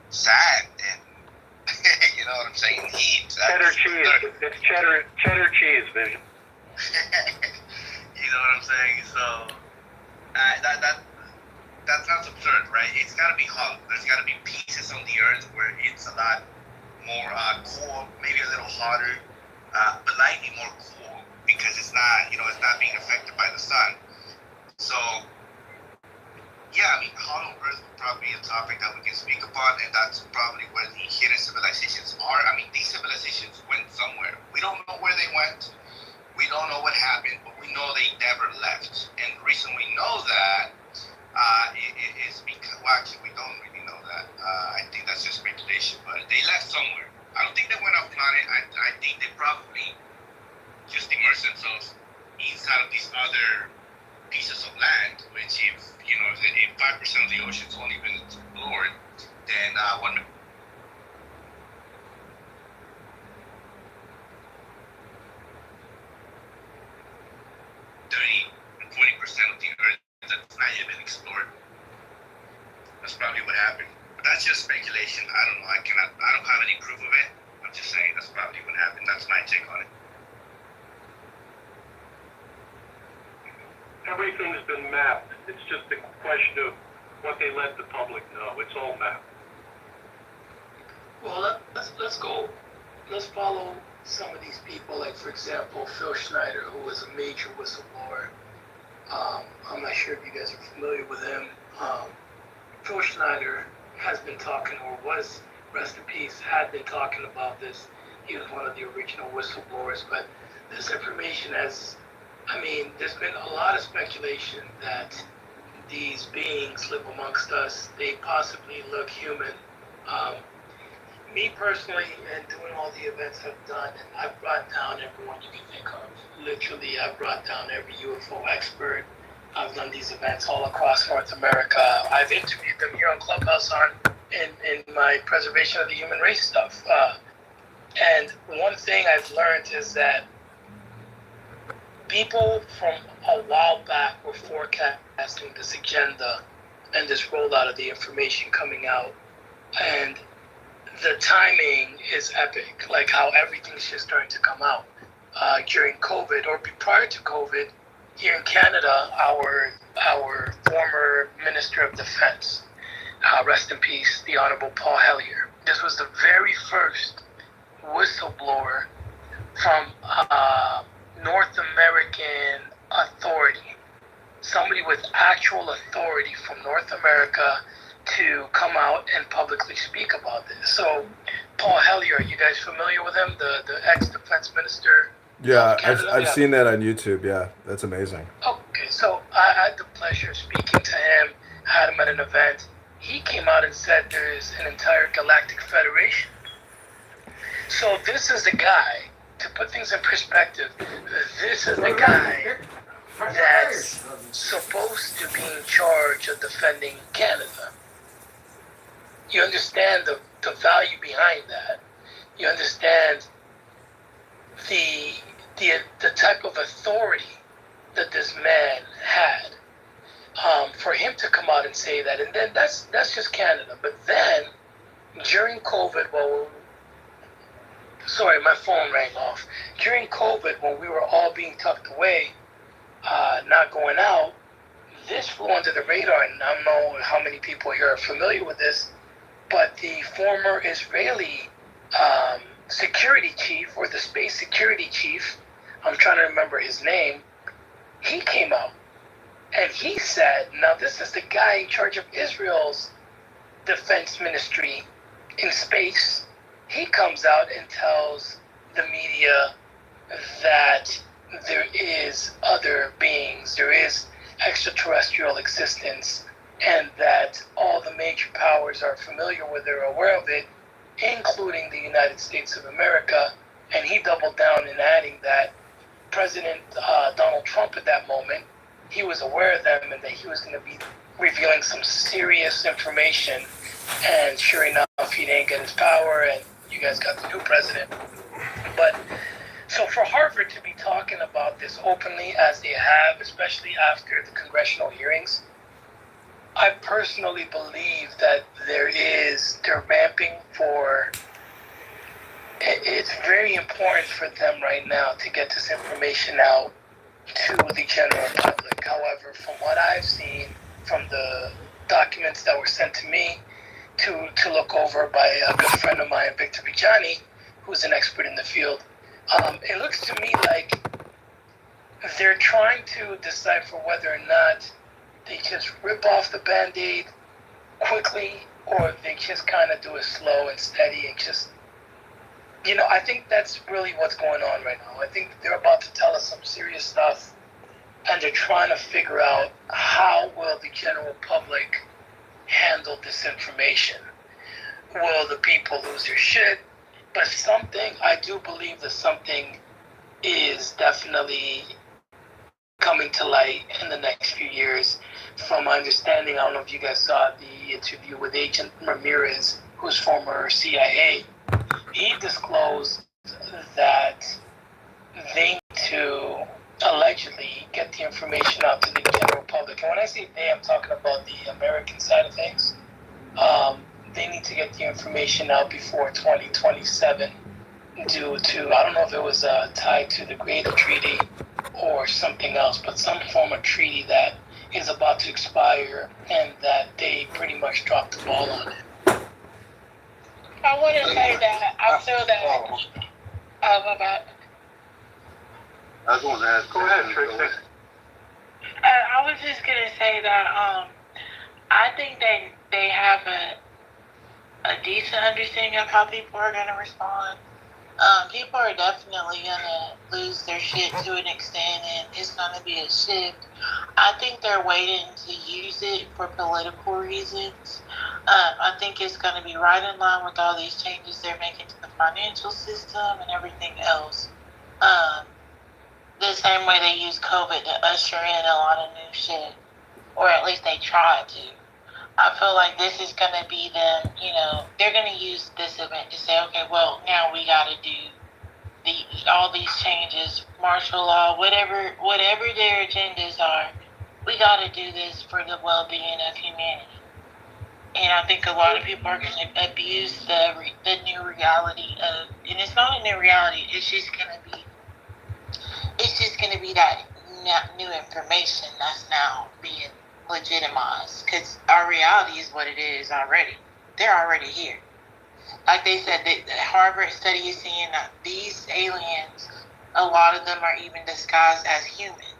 sand and you know what I'm saying? Heat. Cheddar cheese. It's cheddar cheese, Vision. You know what I'm saying? So that sounds absurd, right? It's got to be hollow. There's got to be pieces on the Earth where it's a lot more cool, maybe a little hotter, but lightly more cool because it's not, it's not being affected by the sun. So, yeah, I mean, hollow Earth would probably be a topic that we can speak upon, and that's probably where the hidden civilizations are. I mean, these civilizations went somewhere. We don't know where they went. We don't know what happened, but we know they never left. And the reason we know that is because, well, actually, we don't really know that. I think that's just speculation, but they left somewhere. I don't think they went off planet. I think they probably just immersed themselves inside of these other pieces of land, which if 5% of the ocean's only been explored, then 30-40% of the Earth that's not yet been explored. That's probably what happened. But that's just speculation. I don't know. I don't have any proof of it. I'm just saying that's probably what happened. That's my take on it. Everything's been mapped. It's just a question of what they let the public know. It's all mapped. Well, let's go. Let's follow some of these people. Like, for example, Phil Schneider, who was a major whistleblower. I'm not sure if you guys are familiar with him. Phil Schneider has been talking, or was, rest in peace, had been talking about this. He was one of the original whistleblowers, but this information there's been a lot of speculation that these beings live amongst us. They possibly look human. Me personally, and doing all the events I've done, and I've brought down everyone you can think of. Literally, I've brought down every UFO expert. I've done these events all across North America. I've interviewed them here on Clubhouse in my preservation of the human race stuff. And one thing I've learned is that people from a while back were forecasting this agenda and this rollout of the information coming out. And the timing is epic, like how everything's just starting to come out. During COVID, or prior to COVID, here in Canada, our former Minister of Defense, rest in peace, the Honorable Paul Hellyer. This was the very first whistleblower from North American authority, somebody with actual authority from North America to come out and publicly speak about this. So, Paul Hellyer, are you guys familiar with him, the ex-defense minister? Yeah, I've seen that on YouTube. Yeah, that's amazing. Okay, so I had the pleasure of speaking to him, had him at an event. He came out and said there is an entire galactic federation. So this is the guy, to put things in perspective, this is the guy that's supposed to be in charge of defending Canada. You understand the value behind that. You understand the type of authority that this man had. For him to come out and say that, and then that's just Canada. But then, during COVID, well, Sorry, my phone rang off. During COVID, when we were all being tucked away, not going out, this flew under the radar, and I don't know how many people here are familiar with this, but the former Israeli security chief, or the space security chief, I'm trying to remember his name, he came out and he said, now this is the guy in charge of Israel's defense ministry in space. He comes out and tells the media that there is other beings, there is extraterrestrial existence, and that all the major powers are familiar with it or aware of it, including the United States of America. And he doubled down in adding that President Donald Trump at that moment, he was aware of them and that he was going to be revealing some serious information. And sure enough, he didn't get his power, and you guys got the new president. But so for Harvard to be talking about this openly as they have, especially after the congressional hearings, I personally believe that they're ramping for, it's very important for them right now to get this information out to the general public. However, from what I've seen from the documents that were sent to me to look over by a good friend of mine, Victor Vijani, who's an expert in the field, it looks to me like they're trying to decipher whether or not they just rip off the Band-Aid quickly, or they just kind of do it slow and steady and just, I think that's really what's going on right now. I think they're about to tell us some serious stuff, and they're trying to figure out how will the general public handle this information. Will the people lose their shit? But I do believe that something is definitely coming to light in the next few years. From my understanding, I don't know if you guys saw the interview with Agent Ramirez, who's former CIA. He disclosed that they need to allegedly get the information out to the general public. And when I say they, I'm talking about the American side of things. They need to get the information out before 2027 due to, I don't know if it was tied to the Greater Treaty or something else, but some form of treaty that is about to expire, and that they pretty much dropped the ball on it. I want to say that I feel that. Oh, my bad. I was going to ask. Go ahead, Trixie. I was just gonna say that I think they have a decent understanding of how people are gonna respond. People are definitely gonna lose their shit to an extent, and it's gonna be a shift. I think they're waiting to use it for political reasons. I think it's gonna be right in line with all these changes they're making to the financial system and everything else. The same way they use COVID to usher in a lot of new shit, or at least they tried to. I feel like this is going to be them, they're going to use this event to say, okay, well, now we got to do all these changes, martial law, whatever their agendas are, we got to do this for the well-being of humanity. And I think a lot of people are going to abuse the new reality of, and it's not a new reality, it's just going to be that new information that's now being legitimized, because our reality is what it is already. They're already here. Like they said, the Harvard study is seeing that these aliens, a lot of them are even disguised as human.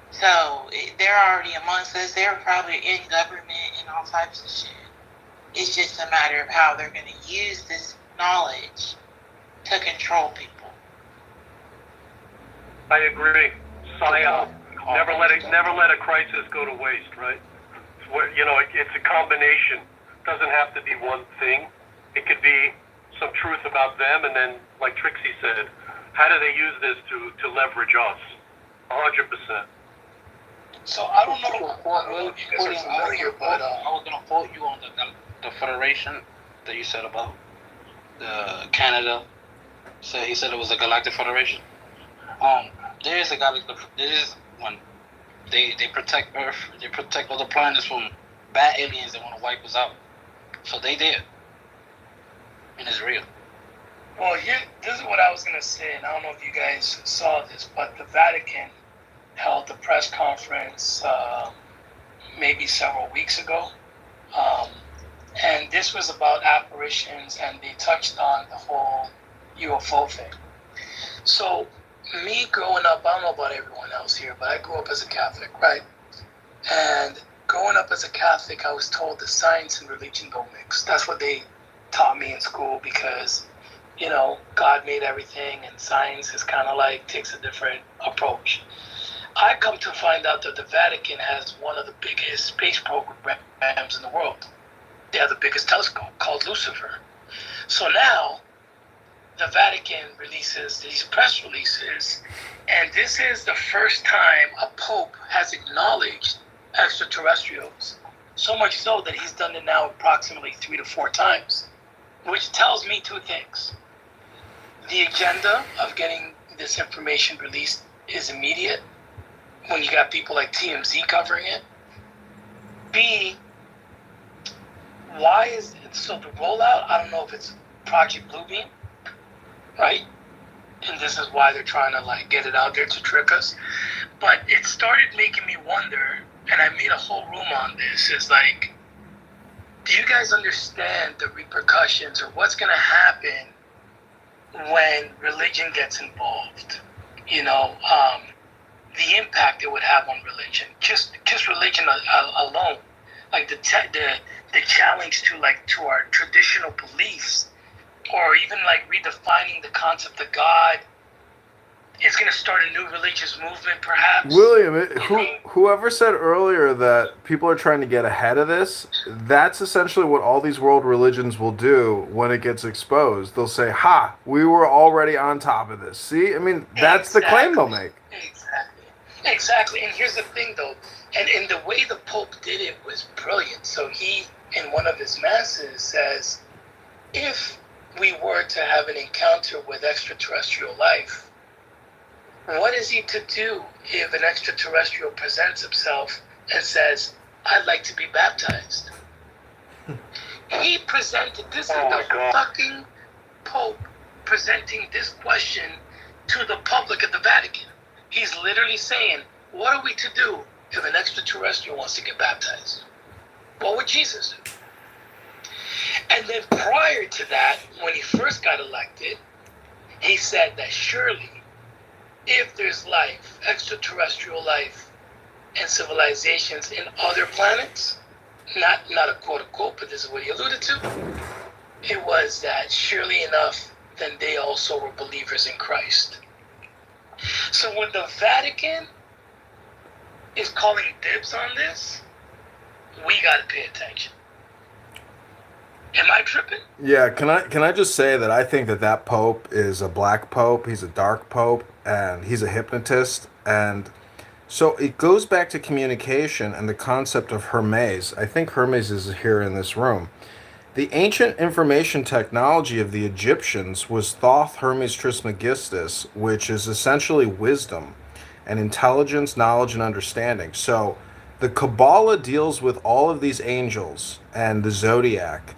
So they're already amongst us. They're probably in government and all types of shit. It's just a matter of how they're going to use this knowledge to control people. I agree. PSYOP. Never let a crisis go to waste, right? It's a combination. It doesn't have to be one thing. It could be some truth about them, and then, like Trixie said, how do they use this to leverage us? 100%. So I don't know what you guys are familiar, but I was gonna quote you on the federation that you said about the Canada. So he said it was a galactic federation. There is a galactic. There is one. They protect Earth. They protect other planets from bad aliens that want to wipe us out. So they did, and it's real. Well, this is what I was going to say, and I don't know if you guys saw this, but the Vatican held a press conference maybe several weeks ago. And this was about apparitions, and they touched on the whole UFO thing. So, me growing up, I don't know about everyone else here, but I grew up as a Catholic, right? And growing up as a Catholic, I was told that science and religion don't mix. That's what they taught me in school because, you know, God made everything, and science is kind of like takes a different approach. I come to find out that the Vatican has one of the biggest space programs in the world. They have the biggest telescope called Lucifer. So now, the Vatican releases these press releases, and this is the first time a pope has acknowledged extraterrestrials. So much so that he's done it now approximately 3 to 4 times, which tells me 2 things. The agenda of getting this information released is immediate, when you got people like TMZ covering it. B, why is it, so the rollout, I don't know if it's Project Bluebeam, right? And this is why they're trying to like get it out there to trick us. But it started making me wonder, and I made a whole room on this, is like, do you guys understand the repercussions or what's going to happen when religion gets involved? You know, the impact it would have on religion, just religion alone, like the challenge to our traditional beliefs, or even like redefining the concept of God. It's going to start a new religious movement, perhaps. William, whoever said earlier that people are trying to get ahead of this, that's essentially what all these world religions will do when it gets exposed. They'll say, ha, we were already on top of this. See? I mean, that's the claim they'll make. Exactly. And here's the thing, though. And the way the Pope did it was brilliant. So he, in one of his masses, says, if we were to have an encounter with extraterrestrial life, what is he to do if an extraterrestrial presents himself and says, I'd like to be baptized? He presented, this is the fucking Pope presenting this question to the public at the Vatican. He's literally saying, what are we to do if an extraterrestrial wants to get baptized? What would Jesus do? And then prior to that, when he first got elected, he said that surely, if there's life, extraterrestrial life, and civilizations in other planets, not a quote unquote, but this is what he alluded to, it was that surely enough, then they also were believers in Christ. So when the Vatican is calling dibs on this, we gotta pay attention. Am I tripping? Yeah, can I just say that I think that Pope is a black Pope, he's a dark Pope, and he's a hypnotist, and so it goes back to communication and the concept of Hermes. I think Hermes is here in this room. The ancient information technology of the Egyptians was Thoth Hermes Trismegistus, which is essentially wisdom and intelligence, knowledge, and understanding. So the Kabbalah deals with all of these angels and the zodiac.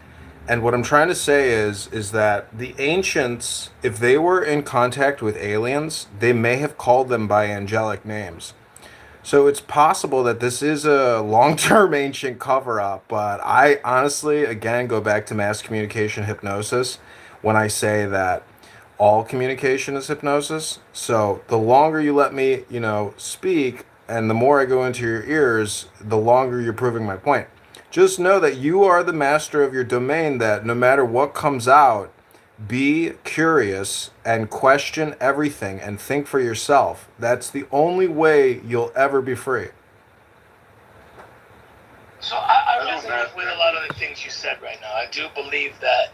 And what I'm trying to say is that the ancients, if they were in contact with aliens, they may have called them by angelic names. So it's possible that this is a long-term ancient cover-up, but I honestly, again, go back to mass communication hypnosis when I say that all communication is hypnosis. So the longer you let me, speak, and the more I go into your ears, the longer you're proving my point. Just know that you are the master of your domain, that no matter what comes out, be curious and question everything and think for yourself. That's the only way you'll ever be free. So I resonate with a lot of the things you said right now. I do believe that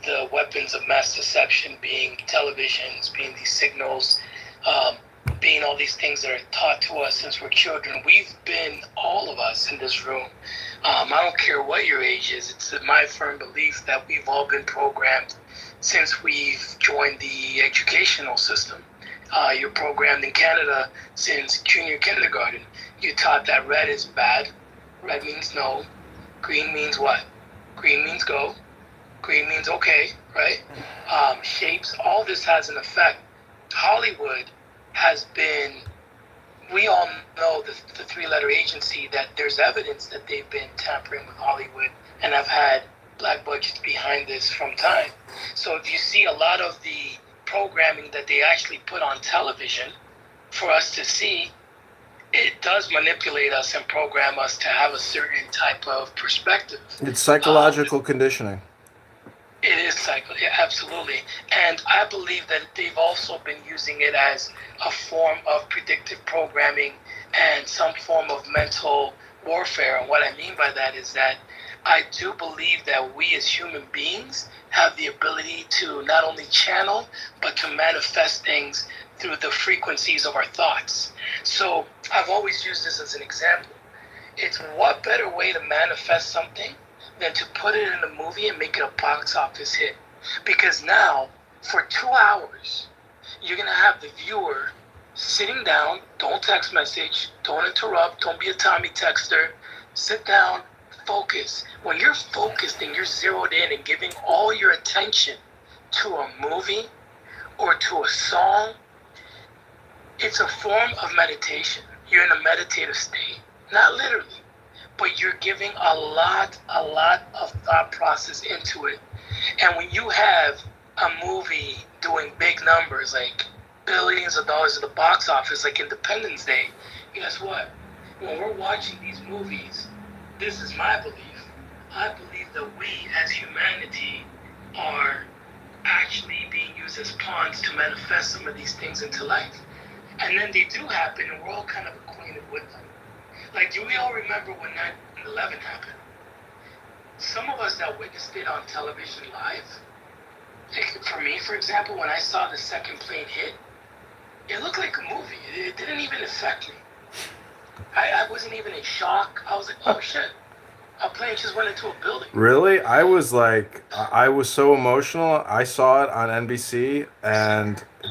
the weapons of mass deception, being televisions, being these signals, being all these things that are taught to us since we're children, we've been, all of us in this room, I don't care what your age is, it's my firm belief that we've all been programmed since we've joined the educational system. You're programmed in Canada since junior kindergarten. You're taught that red is bad, red means no, green means what? Green means go, green means okay, right? Shapes, all this has an effect. Hollywood has been, we all know the three-letter agency, that there's evidence that they've been tampering with Hollywood and have had black budgets behind this from time. So if you see a lot of the programming that they actually put on television for us to see, it does manipulate us and program us to have a certain type of perspective. It's psychological conditioning. It is cycle, yeah, absolutely. And I believe that they've also been using it as a form of predictive programming and some form of mental warfare. And what I mean by that is that I do believe that we as human beings have the ability to not only channel, but to manifest things through the frequencies of our thoughts. So I've always used this as an example. It's what better way to manifest something than to put it in a movie and make it a box office hit. Because now, for 2 hours, you're going to have the viewer sitting down, don't text message, don't interrupt, don't be a Tommy texter, sit down, focus. When you're focused and you're zeroed in and giving all your attention to a movie or to a song, it's a form of meditation. You're in a meditative state, not literally, but you're giving a lot of thought process into it. And when you have a movie doing big numbers, like billions of dollars at the box office, like Independence Day, guess what? When we're watching these movies, this is my belief. I believe that we as humanity are actually being used as pawns to manifest some of these things into life. And then they do happen, and we're all kind of acquainted with them. Like, do we all remember when 9/11 happened? Some of us that witnessed it on television live, like for me, for example, when I saw the second plane hit, it looked like a movie. It didn't even affect me. I wasn't even in shock. I was like, oh shit, a plane just went into a building. Really? I was so emotional. I saw it on NBC,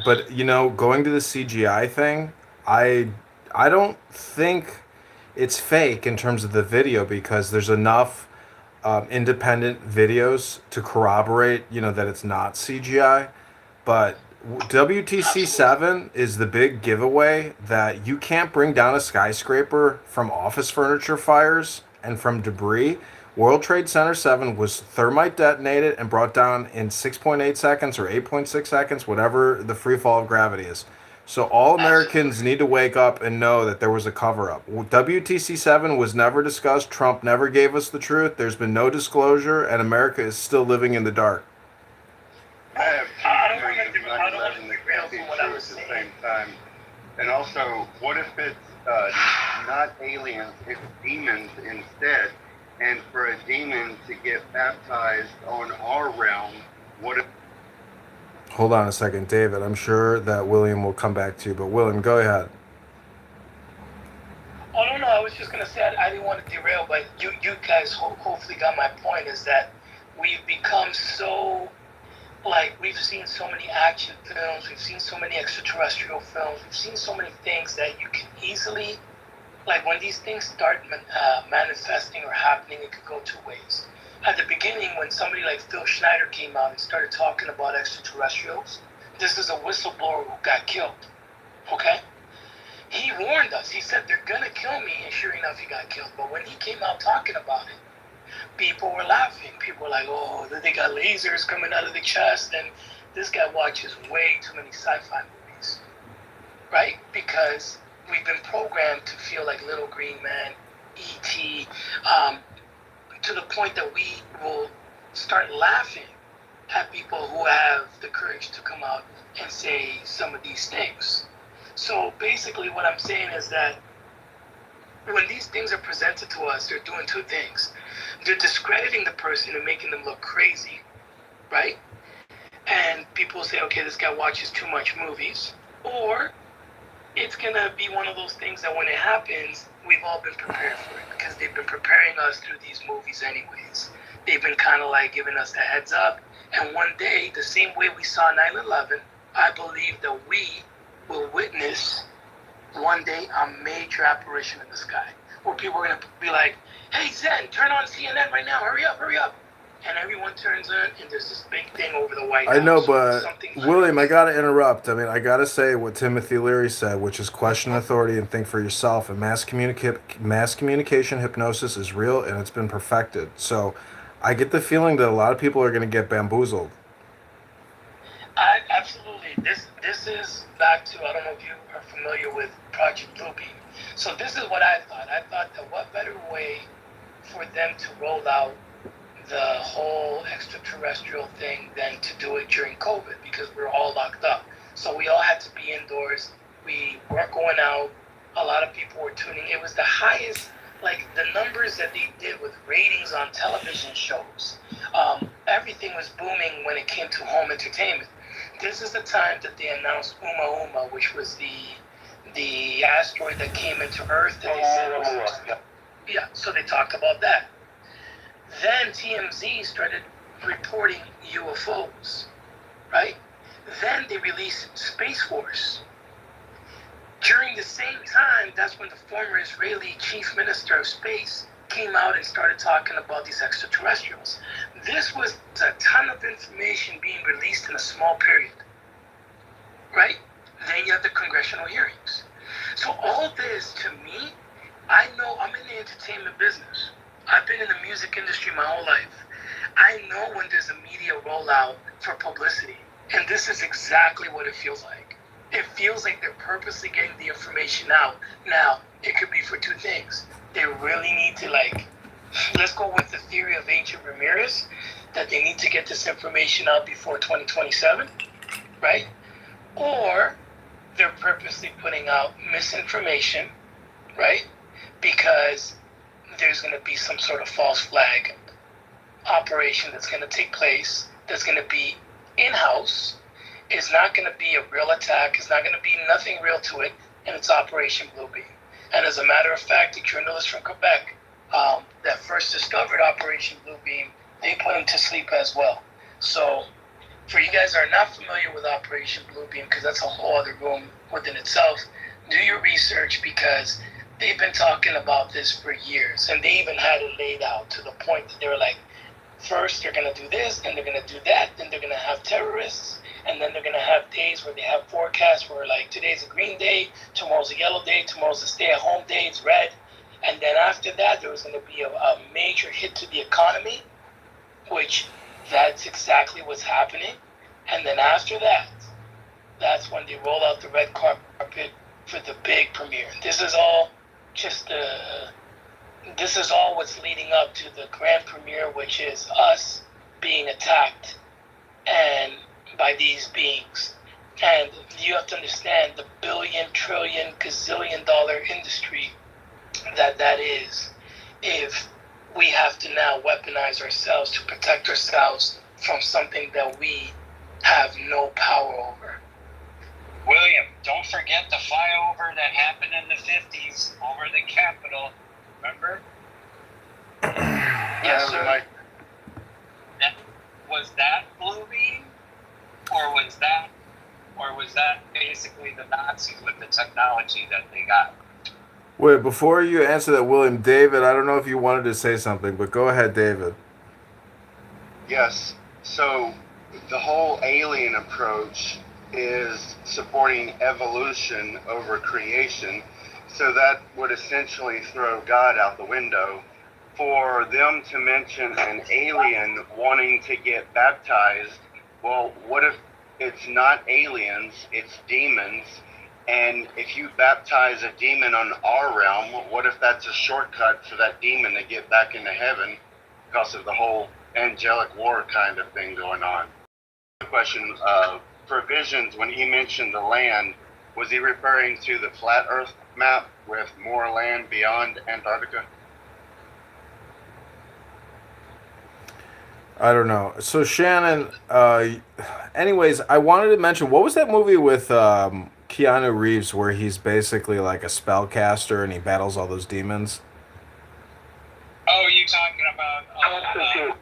but you know, going to the CGI thing, I don't think it's fake in terms of the video, because there's enough independent videos to corroborate, you know, that it's not CGI. But WTC 7 is the big giveaway that you can't bring down a skyscraper from office furniture fires and from debris. World Trade Center 7 was thermite detonated and brought down in 6.8 seconds or 8.6 seconds, whatever the free fall of gravity is. So all Americans need to wake up and know that there was a cover-up. WTC 7 was never discussed. Trump never gave us the truth. There's been no disclosure, and America is still living in the dark. I have two memories of 9/11 that can't be true at the same time. And also, what if it's not aliens, it's demons instead? And for a demon to get baptized on our realm, what if... Hold on a second, David. I'm sure that William will come back to you, but William, go ahead. Oh, no, I was just going to say, I didn't want to derail, but you guys hopefully got my point, is that we've become so, like, we've seen so many action films, we've seen so many extraterrestrial films, we've seen so many things that you can easily, like, when these things start manifesting or happening, it could go two ways. At the beginning, when somebody like Phil Schneider came out and started talking about extraterrestrials, this is a whistleblower who got killed, okay? He warned us. He said, they're going to kill me, and sure enough, he got killed. But when he came out talking about it, people were laughing. People were like, oh, they got lasers coming out of the chest, and this guy watches way too many sci-fi movies, right? Because we've been programmed to feel like Little Green Man, E.T., to the point that we will start laughing at people who have the courage to come out and say some of these things. So basically what I'm saying is that when these things are presented to us, they're doing two things. They're discrediting the person and making them look crazy, right? And people say, okay, this guy watches too much movies. Or it's going to be one of those things that when it happens, we've all been prepared for it, because they've been preparing us through these movies anyways. They've been kind of like giving us the heads up. And one day, the same way we saw 9/11, I believe that we will witness one day a major apparition in the sky, where people are going to be like, hey, Zen, turn on CNN right now. Hurry up. and everyone turns in, and there's this big thing over the White I House. know, but Something William, I gotta interrupt. I mean, I gotta say what Timothy Leary said, which is question authority and think for yourself. And mass communication hypnosis is real and it's been perfected. So, I get the feeling that a lot of people are gonna get bamboozled. Absolutely. This is back to, I don't know if you are familiar with Project Bluebeam. So this is what I thought. I thought that what better way for them to roll out the whole extraterrestrial thing than to do it during COVID, because we were all locked up. So we all had to be indoors. We weren't going out. A lot of people were tuning. It was the highest, like the numbers that they did with ratings on television shows. Everything was booming when it came to home entertainment. This is the time that they announced Uma, which was the asteroid that came into Earth. That they said was, yeah, so they talked about that. Then TMZ started reporting UFOs, right? Then they released Space Force. During the same time, that's when the former Israeli chief minister of space came out and started talking about these extraterrestrials. This was a ton of information being released in a small period, right? Then you have the congressional hearings. So all this, to me, I know I'm in the entertainment business. I've been in the music industry my whole life. I know when there's a media rollout for publicity, and this is exactly what it feels like. It feels like they're purposely getting the information out. Now, it could be for two things. They really need to, let's go with the theory of Agent Ramirez, that they need to get this information out before 2027, right? Or they're purposely putting out misinformation, right? Because there's going to be some sort of false flag operation that's going to take place, that's going to be in-house. It's not going to be a real attack. It's not going to be nothing real to it, and it's Operation Bluebeam. And as a matter of fact, the journalist from Quebec that first discovered Operation Bluebeam, they put him to sleep as well. So for you guys that are not familiar with Operation Bluebeam, because that's a whole other room within itself, do your research, because they've been talking about this for years, and they even had it laid out to the point that they were like, first they're going to do this, then they're going to do that, then they're going to have terrorists, and then they're going to have days where they have forecasts where, like, today's a green day, tomorrow's a yellow day, tomorrow's a stay-at-home day, it's red. And then after that, there was going to be a major hit to the economy, which that's exactly what's happening. And then after that, that's when they roll out the red carpet for the big premiere. This is all this is all what's leading up to the grand premiere, which is us being attacked and by these beings. And you have to understand the billion, trillion, gazillion dollar industry that is, if we have to now weaponize ourselves to protect ourselves from something that we have no power over. William, don't forget the flyover that happened in the 50s over the Capitol. Remember? Yes, sir. Was that Bluebeam? Or was that basically the Nazis with the technology that they got? Wait, before you answer that, William, David, I don't know if you wanted to say something, but go ahead, David. Yes. So the whole alien approach is supporting evolution over creation. So that would essentially throw God out the window. For them to mention an alien wanting to get baptized, well, what if it's not aliens, it's demons? And if you baptize a demon on our realm, what if that's a shortcut for that demon to get back into heaven because of the whole angelic war kind of thing going on? Question, provisions, when he mentioned the land, was he referring to the flat earth map with more land beyond Antarctica? I don't know. So Shannon, anyways, I wanted to mention, what was that movie with Keanu Reeves where he's basically like a spellcaster and he battles all those demons? Oh, you talking about Constantine?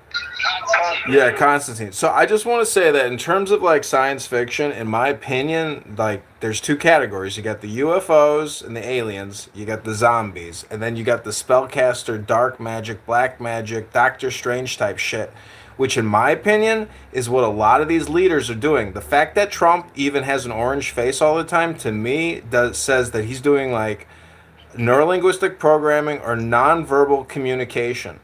Yeah, Constantine. So I just want to say that in terms of like science fiction, in my opinion, like there's two categories. You got the UFOs and the aliens, you got the zombies, and then you got the spellcaster, dark magic, black magic, Doctor Strange type shit, which in my opinion is what a lot of these leaders are doing. The fact that Trump even has an orange face all the time, to me, says that he's doing like neurolinguistic programming or nonverbal communication.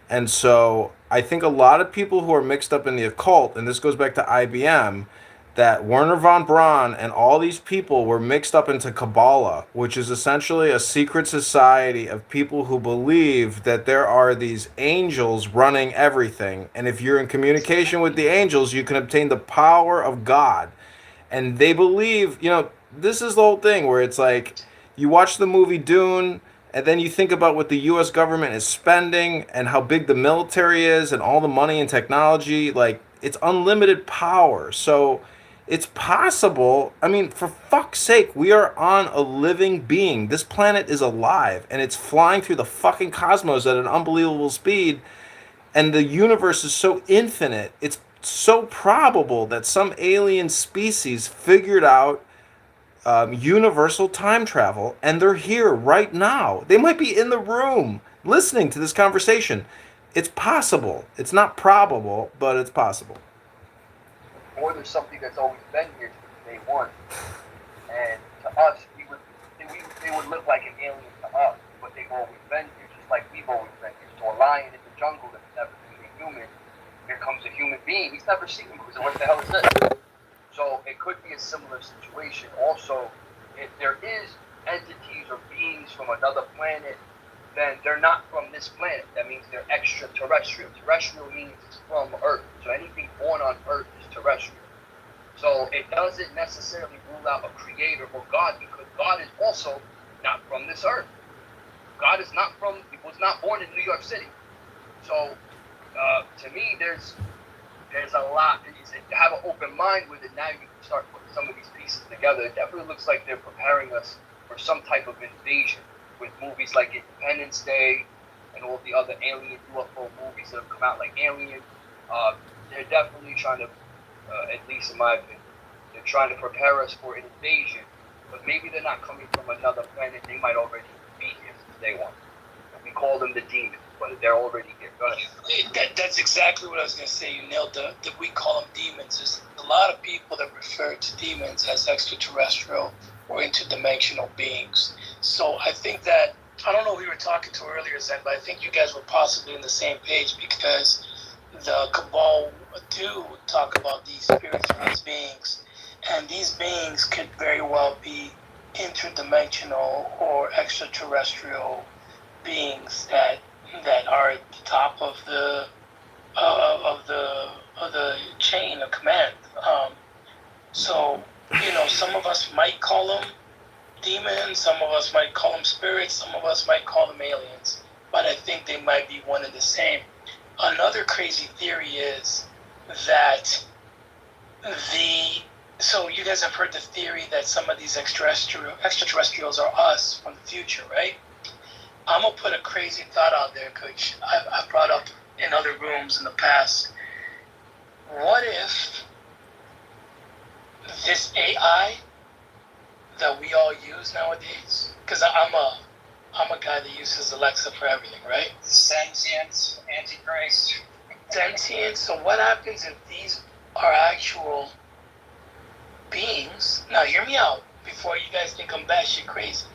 And so I think a lot of people who are mixed up in the occult, and this goes back to IBM, that Werner von Braun and all these people were mixed up into Kabbalah, which is essentially a secret society of people who believe that there are these angels running everything. And if you're in communication with the angels, you can obtain the power of God. And they believe, this is the whole thing where it's like you watch the movie Dune, and then you think about what the U.S. government is spending and how big the military is and all the money and technology. Like, it's unlimited power. So it's possible. I mean, for fuck's sake, we are on a living being. This planet is alive, and it's flying through the fucking cosmos at an unbelievable speed. And the universe is so infinite. It's so probable that some alien species figured out universal time travel, and they're here right now. They might be in the room listening to this conversation. It's possible. It's not probable, but it's possible. Or there's something that's always been here since day one. And to us, they would look like an alien to us, but they've always been here, just like we've always been here. So a lion in the jungle that's never seen a human, here comes a human being. He's never seen him. So what the hell is this? So it could be a similar situation. Also, if there is entities or beings from another planet, then they're not from this planet. That means they're extraterrestrial. Terrestrial means it's from Earth. So anything born on Earth is terrestrial. So it doesn't necessarily rule out a creator or God, because God is also not from this earth. God is not was not born in New York City. So to me, there's a lot. To have an open mind with it, now you can start putting some of these pieces together. It definitely looks like they're preparing us for some type of invasion with movies like Independence Day and all the other alien UFO movies that have come out, like Alien. They're definitely trying to, at least in my opinion, they're trying to prepare us for an invasion, but maybe they're not coming from another planet. They might already be here since day one. We call them the demons, but they're already here. Go ahead. That's exactly what I was going to say. You nailed that we call them demons. There's a lot of people that refer to demons as extraterrestrial or interdimensional beings. So I think that, I don't know who we were talking to earlier, Zen, but I think you guys were possibly on the same page, because the Cabal do talk about these spirits and these beings, and these beings could very well be interdimensional or extraterrestrial beings that are at the top of the chain of command. So some of us might call them demons, some of us might call them spirits, some of us might call them aliens, but I think they might be one and the same. Another crazy theory is that so you guys have heard the theory that some of these extraterrestrials are us from the future, right? I'm gonna put a crazy thought out there, Coach. I've brought up in other rooms in the past. What if this AI that we all use nowadays? Because I'm a guy that uses Alexa for everything, right? Sentient, Antichrist. Sentient. So what happens if these are actual beings? Now hear me out before you guys think I'm batshit crazy.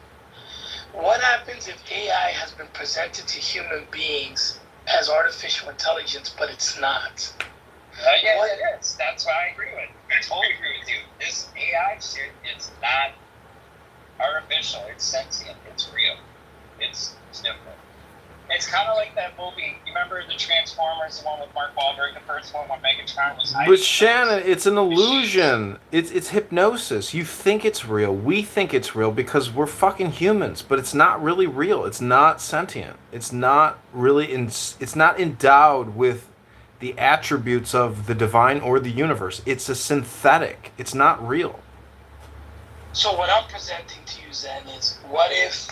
What happens if AI has been presented to human beings as artificial intelligence, but it's not? Yeah, it is. That's what I agree with. I totally agree with you. This AI shit, it's not artificial. It's sentient. It's real. It's different. It's kind of like that movie. You remember the Transformers, the one with Mark Wahlberg, the first one when Megatron was hiding? But Shannon, it's an illusion. It's hypnosis. You think it's real. We think it's real because we're fucking humans, but it's not really real. It's not sentient. It's not really it's not endowed with the attributes of the divine or the universe. It's a synthetic. It's not real. So what I'm presenting to you, Zen, is what if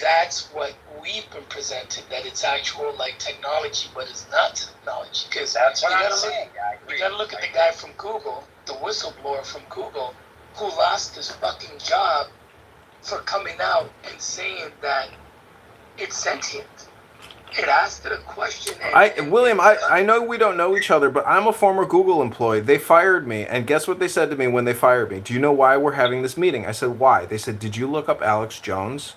that's what we've been presented, that it's actual like technology, but it's not technology? Because that's what I'm saying. You gotta look at the guy from Google, the whistleblower from Google, who lost his fucking job for coming out and saying that it's sentient. It asked the question. And William, I know we don't know each other, but I'm a former Google employee. They fired me, and guess what they said to me when they fired me? Do you know why we're having this meeting? I said, why? They said, did you look up Alex Jones?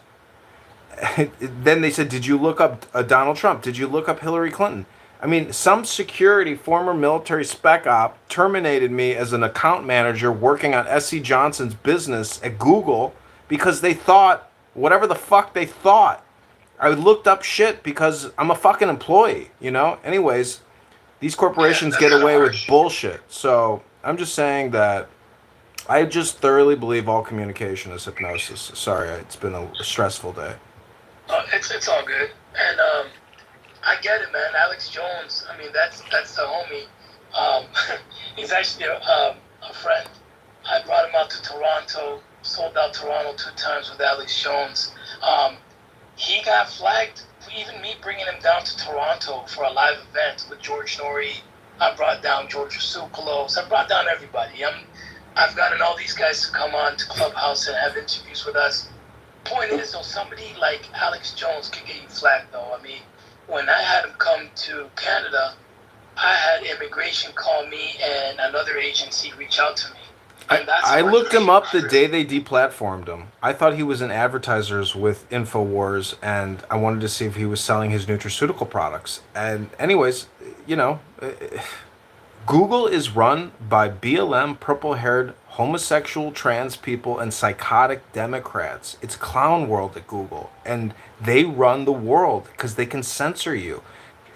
Then they said, did you look up Donald Trump? Did you look up Hillary Clinton? I mean, some security, former military spec op, terminated me as an account manager working on S.C. Johnson's business at Google because they thought, whatever the fuck they thought. I looked up shit because I'm a fucking employee, you know? Anyways, these corporations get away with bullshit. So I'm just saying that I just thoroughly believe all communication is hypnosis. Sorry, it's been a stressful day. It's all good. And I get it, man. Alex Jones, I mean, that's the homie. He's actually a friend. I brought him out to Toronto, sold out Toronto 2 times with Alex Jones. He got flagged for even me bringing him down to Toronto for a live event with George Norrie. I brought down George Tsoukalos. I brought down everybody. I've gotten all these guys to come on to Clubhouse and have interviews with us. Point is, though, somebody like Alex Jones could get you flagged, though. I mean, when I had him come to Canada, I had immigration call me and another agency reach out to me. I looked him up the day they deplatformed him. I thought he was in advertisers with InfoWars, and I wanted to see if he was selling his nutraceutical products. And anyways, you know, Google is run by BLM, purple-haired, homosexual, trans people, and psychotic Democrats. It's clown world at Google, and they run the world because they can censor you.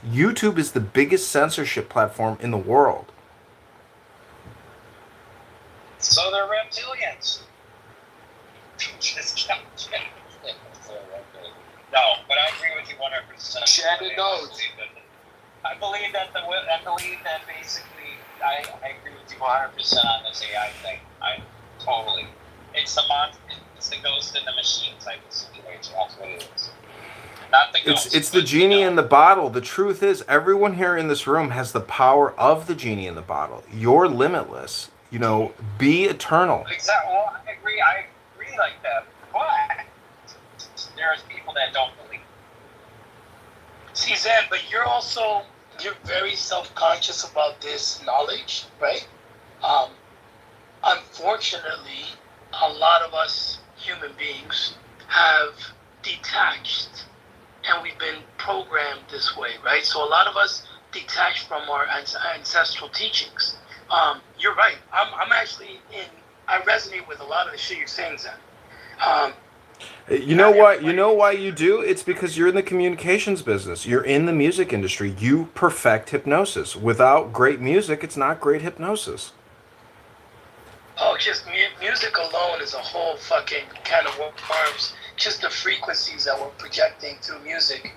YouTube is the biggest censorship platform in the world. So they're reptilians. No, but I agree with you 100%. Shannon knows. I believe that basically, I agree with you 100% on this AI thing. Totally. It's the ghost in the machine type of situation. That's what it is. Not the ghost. It's the genie in the bottle. The truth is, everyone here in this room has the power of the genie in the bottle. You're limitless. You know, be eternal. Exactly. Well, I agree like that. But there's people that don't believe. See, Zan, but you're very self-conscious about this knowledge, right? Unfortunately, a lot of us human beings have detached, and we've been programmed this way, right? So a lot of us detach from our ancestral teachings. You're right. I resonate with a lot of the shit you're saying, Zan. You know what? You know why you do? It's because you're in the communications business. You're in the music industry. You perfect hypnosis. Without great music, it's not great hypnosis. Oh, just music alone is a whole fucking kind of worms. Just the frequencies that we're projecting through music,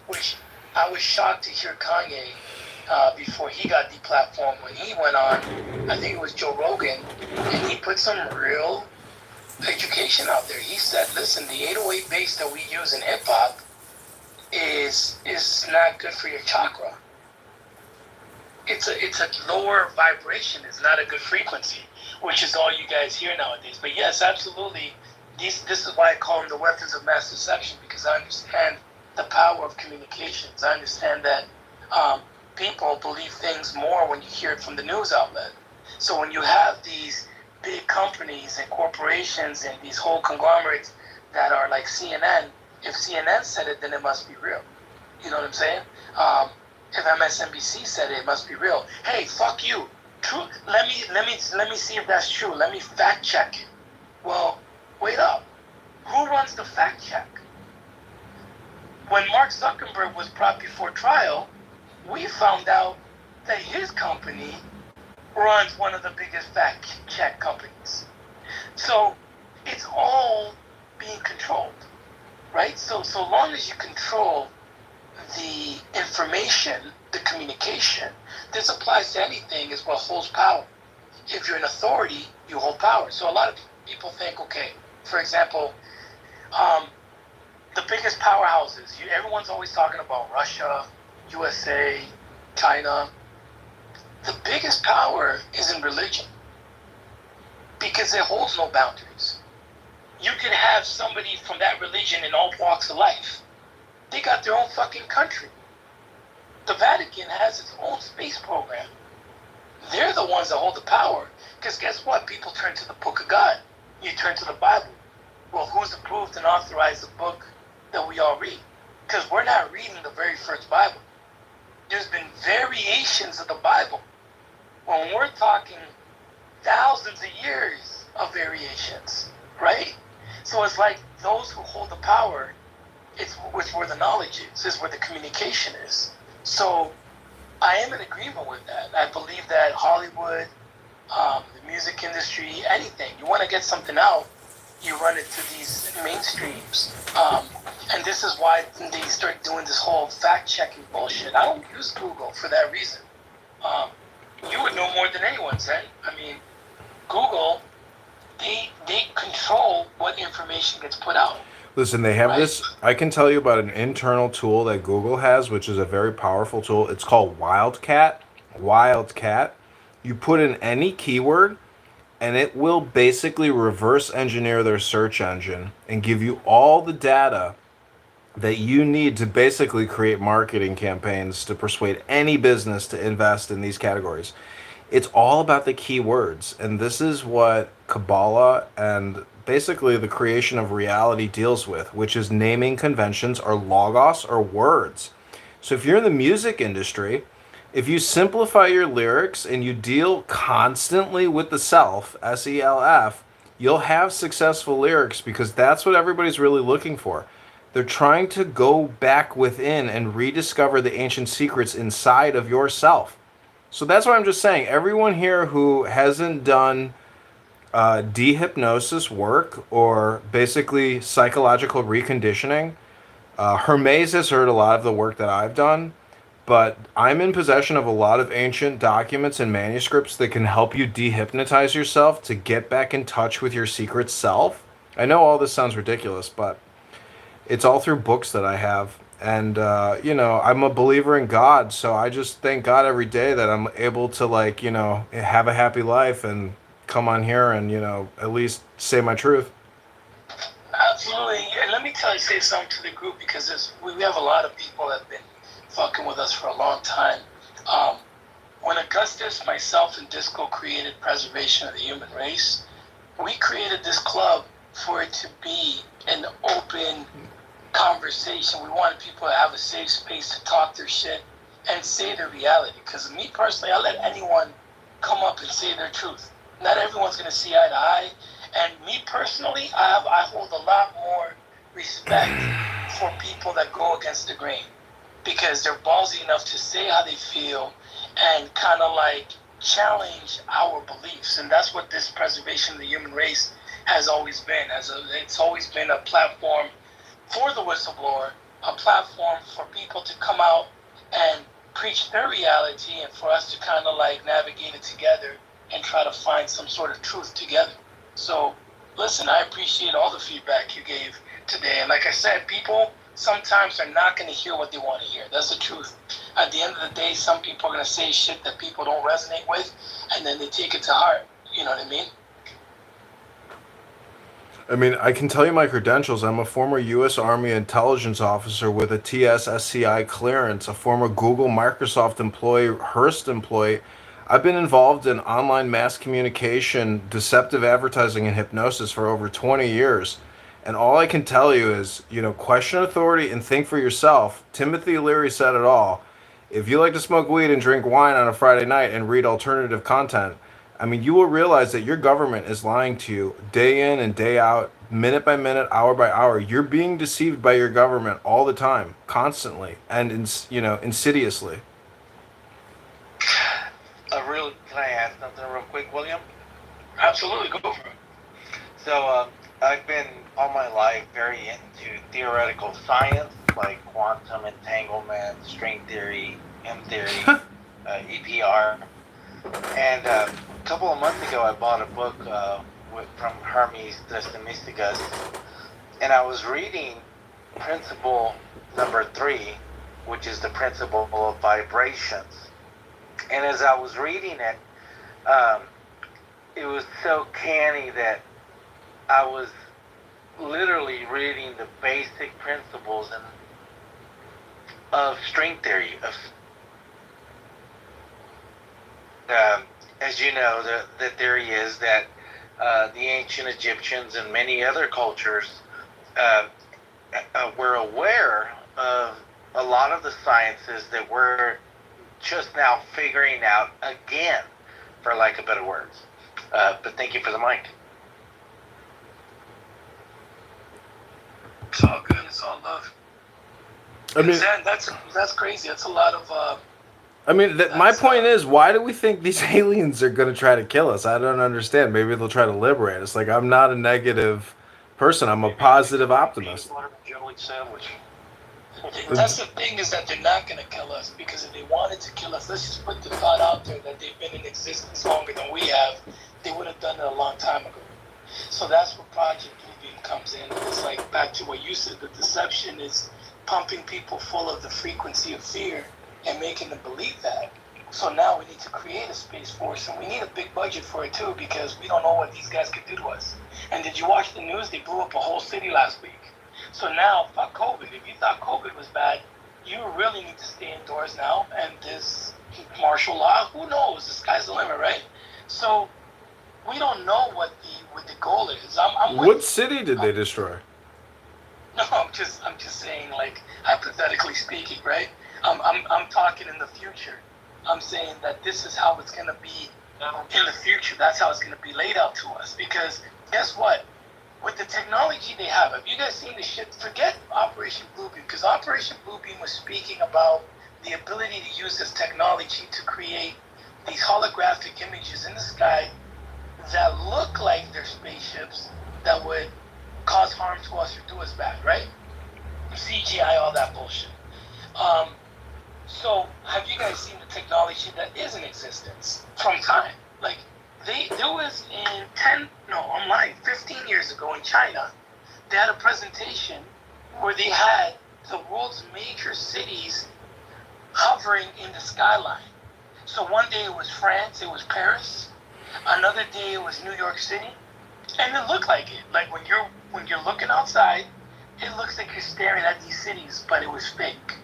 which I was shocked to hear Kanye before he got deplatformed. When he went on, I think it was Joe Rogan, and he put some real education out there. He said, listen, the 808 bass that we use in hip-hop is not good for your chakra. It's a lower vibration. It's not a good frequency, which is all you guys hear nowadays. But yes, absolutely, this is why I call them the weapons of mass deception, because I understand the power of communications. I understand that people believe things more when you hear it from the news outlet. So when you have these big companies and corporations and these whole conglomerates that are like CNN, if CNN said it, then it must be real. You know what I'm saying? If MSNBC said it, it must be real. Hey, fuck you. True. Let me see if that's true. Let me fact check it. Well, wait up. Who runs the fact check? When Mark Zuckerberg was brought before trial, we found out that his company runs one of the biggest fact check companies. So it's all being controlled, right? So long as you control the information, the communication, this applies to anything, is what holds power. If you're an authority, you hold power. So a lot of people think, okay, for example, the biggest powerhouses, everyone's always talking about Russia, USA, China. The biggest power is in religion, because it holds no boundaries. You can have somebody from that religion in all walks of life. They got their own fucking country. The Vatican has its own space program. They're the ones that hold the power. Because guess what? People turn to the book of God. You turn to the Bible. Well, who's approved and authorized the book that we all read? Because we're not reading the very first Bible. There's been variations of the Bible. When we're talking thousands of years of variations, right? So it's like those who hold the power, it's where the knowledge is, where the communication is. So I am in agreement with that. I believe that Hollywood, the music industry, anything, you want to get something out, you run it to these mainstreams. And this is why they start doing this whole fact-checking bullshit. I don't use Google for that reason. You would know more than anyone, Zen. I mean, Google, they control what information gets put out. Listen, they have Right. this. I can tell you about an internal tool that Google has, which is a very powerful tool. It's called Wildcat. Wildcat. You put in any keyword, and it will basically reverse engineer their search engine and give you all the data that you need to basically create marketing campaigns to persuade any business to invest in these categories. It's all about the keywords, and this is what Kabbalah and basically the creation of reality deals with, which is naming conventions or logos or words. So if you're in the music industry, if you simplify your lyrics and you deal constantly with the self, SELF, you'll have successful lyrics because that's what everybody's really looking for. They're trying to go back within and rediscover the ancient secrets inside of yourself. So that's why I'm just saying, everyone here who hasn't done dehypnosis work or basically psychological reconditioning, Hermes has heard a lot of the work that I've done, but I'm in possession of a lot of ancient documents and manuscripts that can help you dehypnotize yourself to get back in touch with your secret self. I know all this sounds ridiculous, but it's all through books that I have. And, I'm a believer in God, so I just thank God every day that I'm able to, have a happy life and come on here and, at least say my truth. Absolutely. And let me say something to the group, because we have a lot of people that have been fucking with us for a long time. When Augustus, myself, and Disco created Preservation of the Human Race, we created this club for it to be an open conversation. We wanted people to have a safe space to talk their shit and say their reality. Because me personally, I let anyone come up and say their truth. Not everyone's going to see eye to eye. And me personally, I hold a lot more respect for people that go against the grain, because they're ballsy enough to say how they feel and kind of like challenge our beliefs. And that's what this Preservation of the Human Race has always been. It's always been a platform for the whistleblower, a platform for people to come out and preach their reality, and for us to kind of like navigate it together and try to find some sort of truth together. So, listen, I appreciate all the feedback you gave today. And like I said, people sometimes are not going to hear what they want to hear. That's the truth. At the end of the day, some people are going to say shit that people don't resonate with, and then they take it to heart. You know what I mean? I can tell you my credentials. I'm a former U.S. Army intelligence officer with a TS/SCI clearance, a former Google Microsoft employee, Hearst employee. I've been involved in online mass communication, deceptive advertising, and hypnosis for over 20 years. And all I can tell you is, question authority and think for yourself. Timothy Leary said it all. If you like to smoke weed and drink wine on a Friday night and read alternative content, you will realize that your government is lying to you day in and day out, minute by minute, hour by hour. You're being deceived by your government all the time, constantly, and insidiously. Can I ask something real quick, William? Absolutely, go for it. So, I've been all my life very into theoretical science, like quantum entanglement, string theory, M theory, EPR. And a couple of months ago, I bought a book from Hermes Trismegistus, and I was reading principle number 3, which is the principle of vibrations. And as I was reading it, it was so canny that I was literally reading the basic principles, and of string theory. As you know, the theory is that the ancient Egyptians and many other cultures were aware of a lot of the sciences that we're just now figuring out again, for lack of better words. But thank you for the mic. It's all good. It's all love. I mean, that's crazy. That's a lot of. I mean, my point is, why do we think these aliens are going to try to kill us? I don't understand. Maybe they'll try to liberate us. Like, I'm not a negative person. I'm a positive optimist. Jelly sandwich. That's the thing, is that they're not going to kill us, because if they wanted to kill us, let's just put the thought out there that they've been in existence longer than we have. They would have done it a long time ago. So that's where Project Bluebeam comes in. It's like, back to what you said, the deception is pumping people full of the frequency of fear and making them believe that. So now we need to create a space force, and we need a big budget for it too, because we don't know what these guys could do to us. And did you watch the news? They blew up a whole city last week. So now, fuck COVID. If you thought COVID was bad, you really need to stay indoors now. And this martial law, who knows? The sky's the limit, right? So we don't know what the goal is. What city did they destroy? No, I'm just saying, like, hypothetically speaking, right? I'm talking in the future. I'm saying that this is how it's gonna be in the future. That's how it's gonna be laid out to us. Because guess what? With the technology they have you guys seen the shit? Forget Operation Bluebeam, because Operation Bluebeam was speaking about the ability to use this technology to create these holographic images in the sky that look like they're spaceships that would cause harm to us or do us bad, right? CGI, all that bullshit. So have you guys seen the technology that is in existence from time? Like, there was 15 years ago in China, they had a presentation where they had the world's major cities hovering in the skyline. So one day it was France, it was Paris. Another day it was New York City. And it looked like it. Like, when you're looking outside, it looks like you're staring at these cities, but it was fake.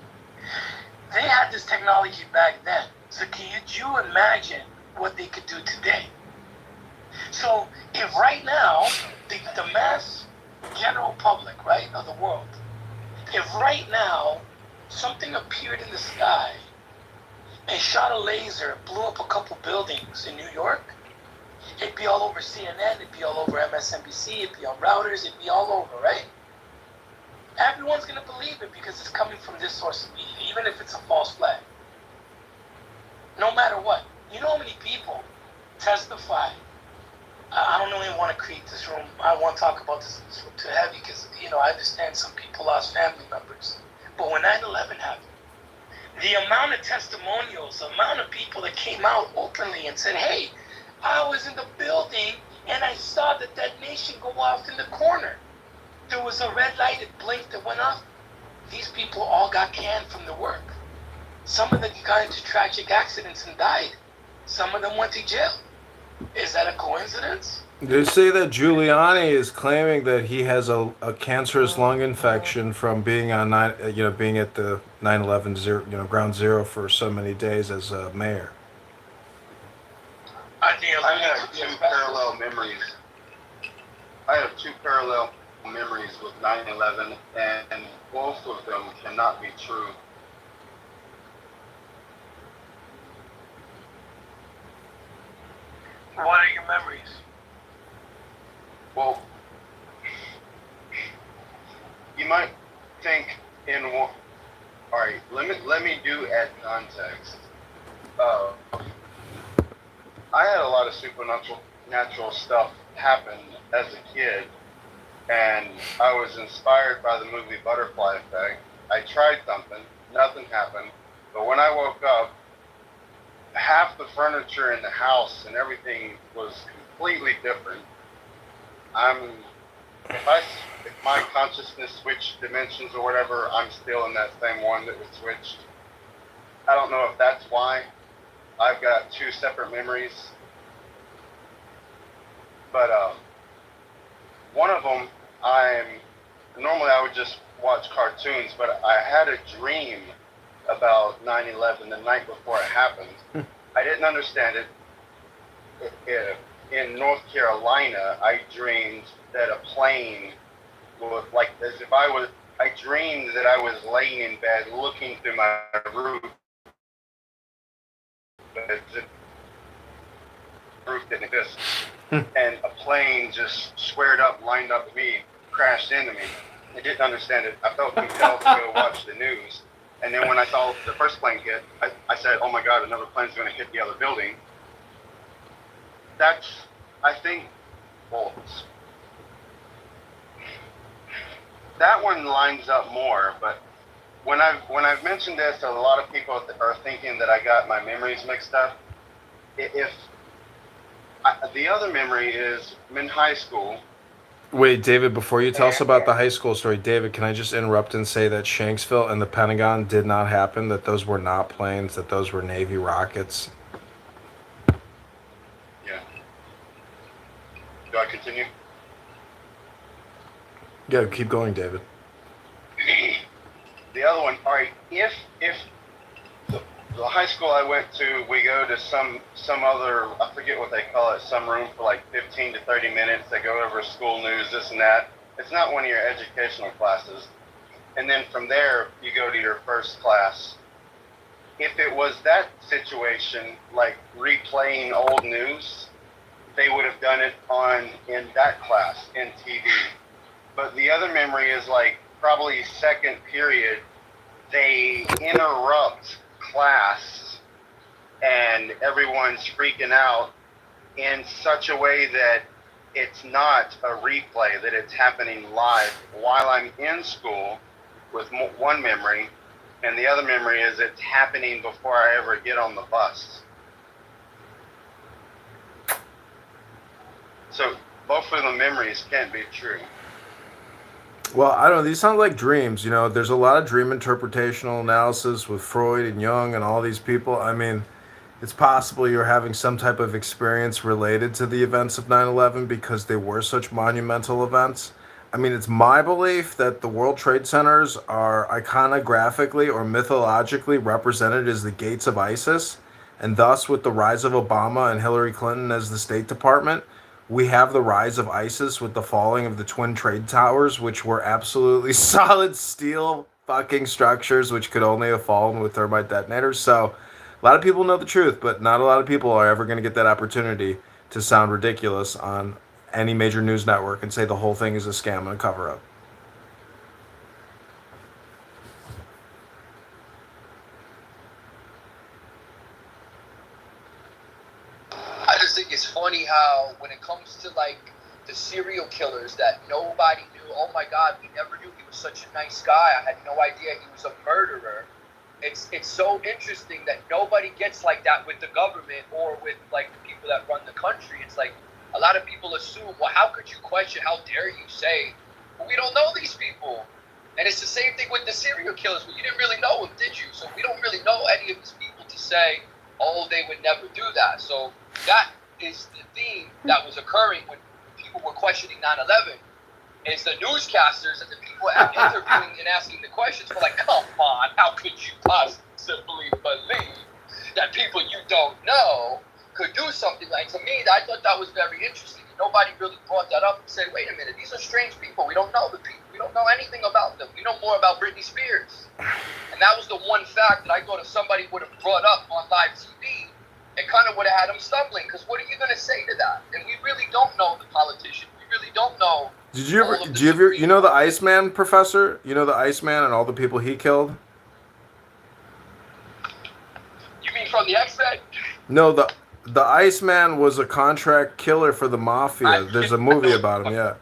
They had this technology back then. So can you imagine what they could do today? So if right now, the mass general public, right, of the world, if right now something appeared in the sky and shot a laser, blew up a couple buildings in New York, it'd be all over CNN, it'd be all over MSNBC, it'd be on routers, it'd be all over, right? Everyone's going to believe it because it's coming from this source of media, even if it's a false flag. No matter what. You know how many people testify? I don't really want to create this room. I want to talk about this too heavy because, I understand some people lost family members. But when 9/11 happened, the amount of testimonials, the amount of people that came out openly and said, hey, I was in the building and I saw the detonation go off in the corner. There was a red light, it blinked, it went off. These people all got canned from the work. Some of them got into tragic accidents and died. Some of them went to jail. Is that a coincidence? They say that Giuliani is claiming that he has a cancerous lung infection from being on being at the 9/11 ground zero for so many days as a mayor. I have two parallel memories. I have two parallel memories with 9/11, and both of them cannot be true. What are your memories? Well, you might think in one. All right, let me do add context. I had a lot of supernatural stuff happen as a kid, and I was inspired by the movie Butterfly Effect. I tried something, nothing happened, but when I woke up, half the furniture in the house and everything was completely different. If my consciousness switched dimensions or whatever, I'm still in that same one that was switched. I don't know if that's why. I've got two separate memories. But one of them, normally I would just watch cartoons, but I had a dream about 9/11 the night before it happened. I didn't understand it. In North Carolina, I dreamed that a plane was like as if I dreamed that I was laying in bed looking through my roof, but the roof didn't exist. And a plane just squared up, lined up with me, crashed into me. I didn't understand it. I felt compelled to go watch the news. And then when I saw the first plane hit, I said, oh my God, another plane's going to hit the other building. That's, I think, well, that one lines up more, but when I've mentioned this, a lot of people are thinking that I got my memories mixed up. The other memory is I'm in high school. Wait, David, before you tell us about the high school story, David, can I just interrupt and say that Shanksville and the Pentagon did not happen, that those were not planes, that those were Navy rockets? Yeah. Do I continue? Yeah, keep going, David. The other one, all right, if the high school I went to, we go to some other, I forget what they call it, some room for like 15 to 30 minutes. They go over school news, this and that. It's not one of your educational classes. And then from there, you go to your first class. If it was that situation, like replaying old news, they would have done it in that class, in TV. But the other memory is like probably second period, they interrupt class and everyone's freaking out in such a way that it's not a replay, that it's happening live while I'm in school with one memory, and the other memory is it's happening before I ever get on the bus. So both of the memories can't be true. Well, I don't know. These sound like dreams. You know, there's a lot of dream interpretational analysis with Freud and Jung and all these people. I mean, it's possible you're having some type of experience related to the events of 9/11 because they were such monumental events. I mean, it's my belief that the World Trade Centers are iconographically or mythologically represented as the gates of ISIS, and thus with the rise of Obama and Hillary Clinton as the State Department, we have the rise of ISIS with the falling of the Twin Trade Towers, which were absolutely solid steel fucking structures, which could only have fallen with thermite detonators. So a lot of people know the truth, but not a lot of people are ever going to get that opportunity to sound ridiculous on any major news network and say the whole thing is a scam and a cover-up. I just think it's funny how when it comes to like the serial killers that nobody knew, oh my God, we never knew he was such a nice guy. I had no idea he was a murderer. It's so interesting that nobody gets like that with the government or with like the people that run the country. It's like a lot of people assume, well, how could you question? How dare you say? Well, we don't know these people. And it's the same thing with the serial killers. Well, you didn't really know them, did you? So we don't really know any of these people to say, oh, they would never do that. So that is the theme that was occurring when people were questioning 9/11. Is the newscasters and the people interviewing and asking the questions were like, come on, how could you possibly believe that people you don't know could do something like? To me, I thought that was very interesting. Nobody really brought that up and said, wait a minute, these are strange people. We don't know the people. We don't know anything about them. We know more about Britney Spears. And that was the one fact that I thought if somebody would have brought up on live TV, it kind of would have had them stumbling. Because what are you going to say to that? And we really don't know the politician. We really don't know. Did you ever, you know the Iceman, Professor? You know the Iceman and all the people he killed? You mean from the X-Men? No, the Iceman was a contract killer for the mafia. There's a movie about him, yeah.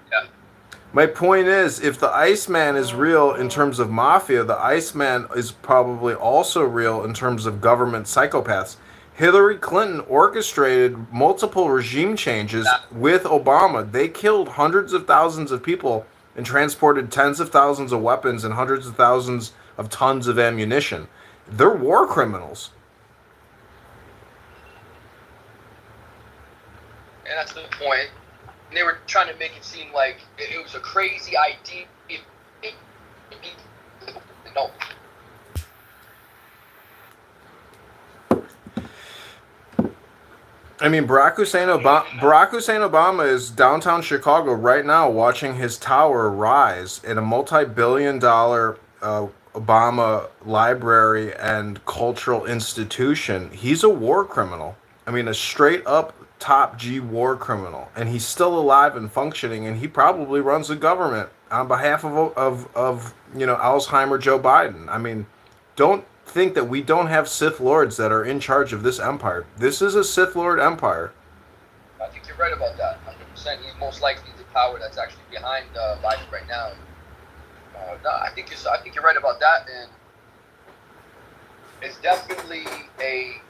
My point is, if the Iceman is real in terms of mafia, the Iceman is probably also real in terms of government psychopaths. Hillary Clinton orchestrated multiple regime changes with Obama. They killed hundreds of thousands of people and transported tens of thousands of weapons and hundreds of thousands of tons of ammunition. They're war criminals. And that's the point. And they were trying to make it seem like it was a crazy idea. No. I mean, Barack Hussein Obama is downtown Chicago right now watching his tower rise in a multi-billion-dollar Obama library and cultural institution. He's a war criminal. I mean, a straight-up top G war criminal, and he's still alive and functioning, and he probably runs the government on behalf of Alzheimer Joe Biden. I mean, don't think that we don't have Sith Lords that are in charge of this empire. This is a Sith Lord empire. I think you're right about that. 100%. He's most likely the power that's actually behind Biden right now. No, I think you're right about that, and it's definitely a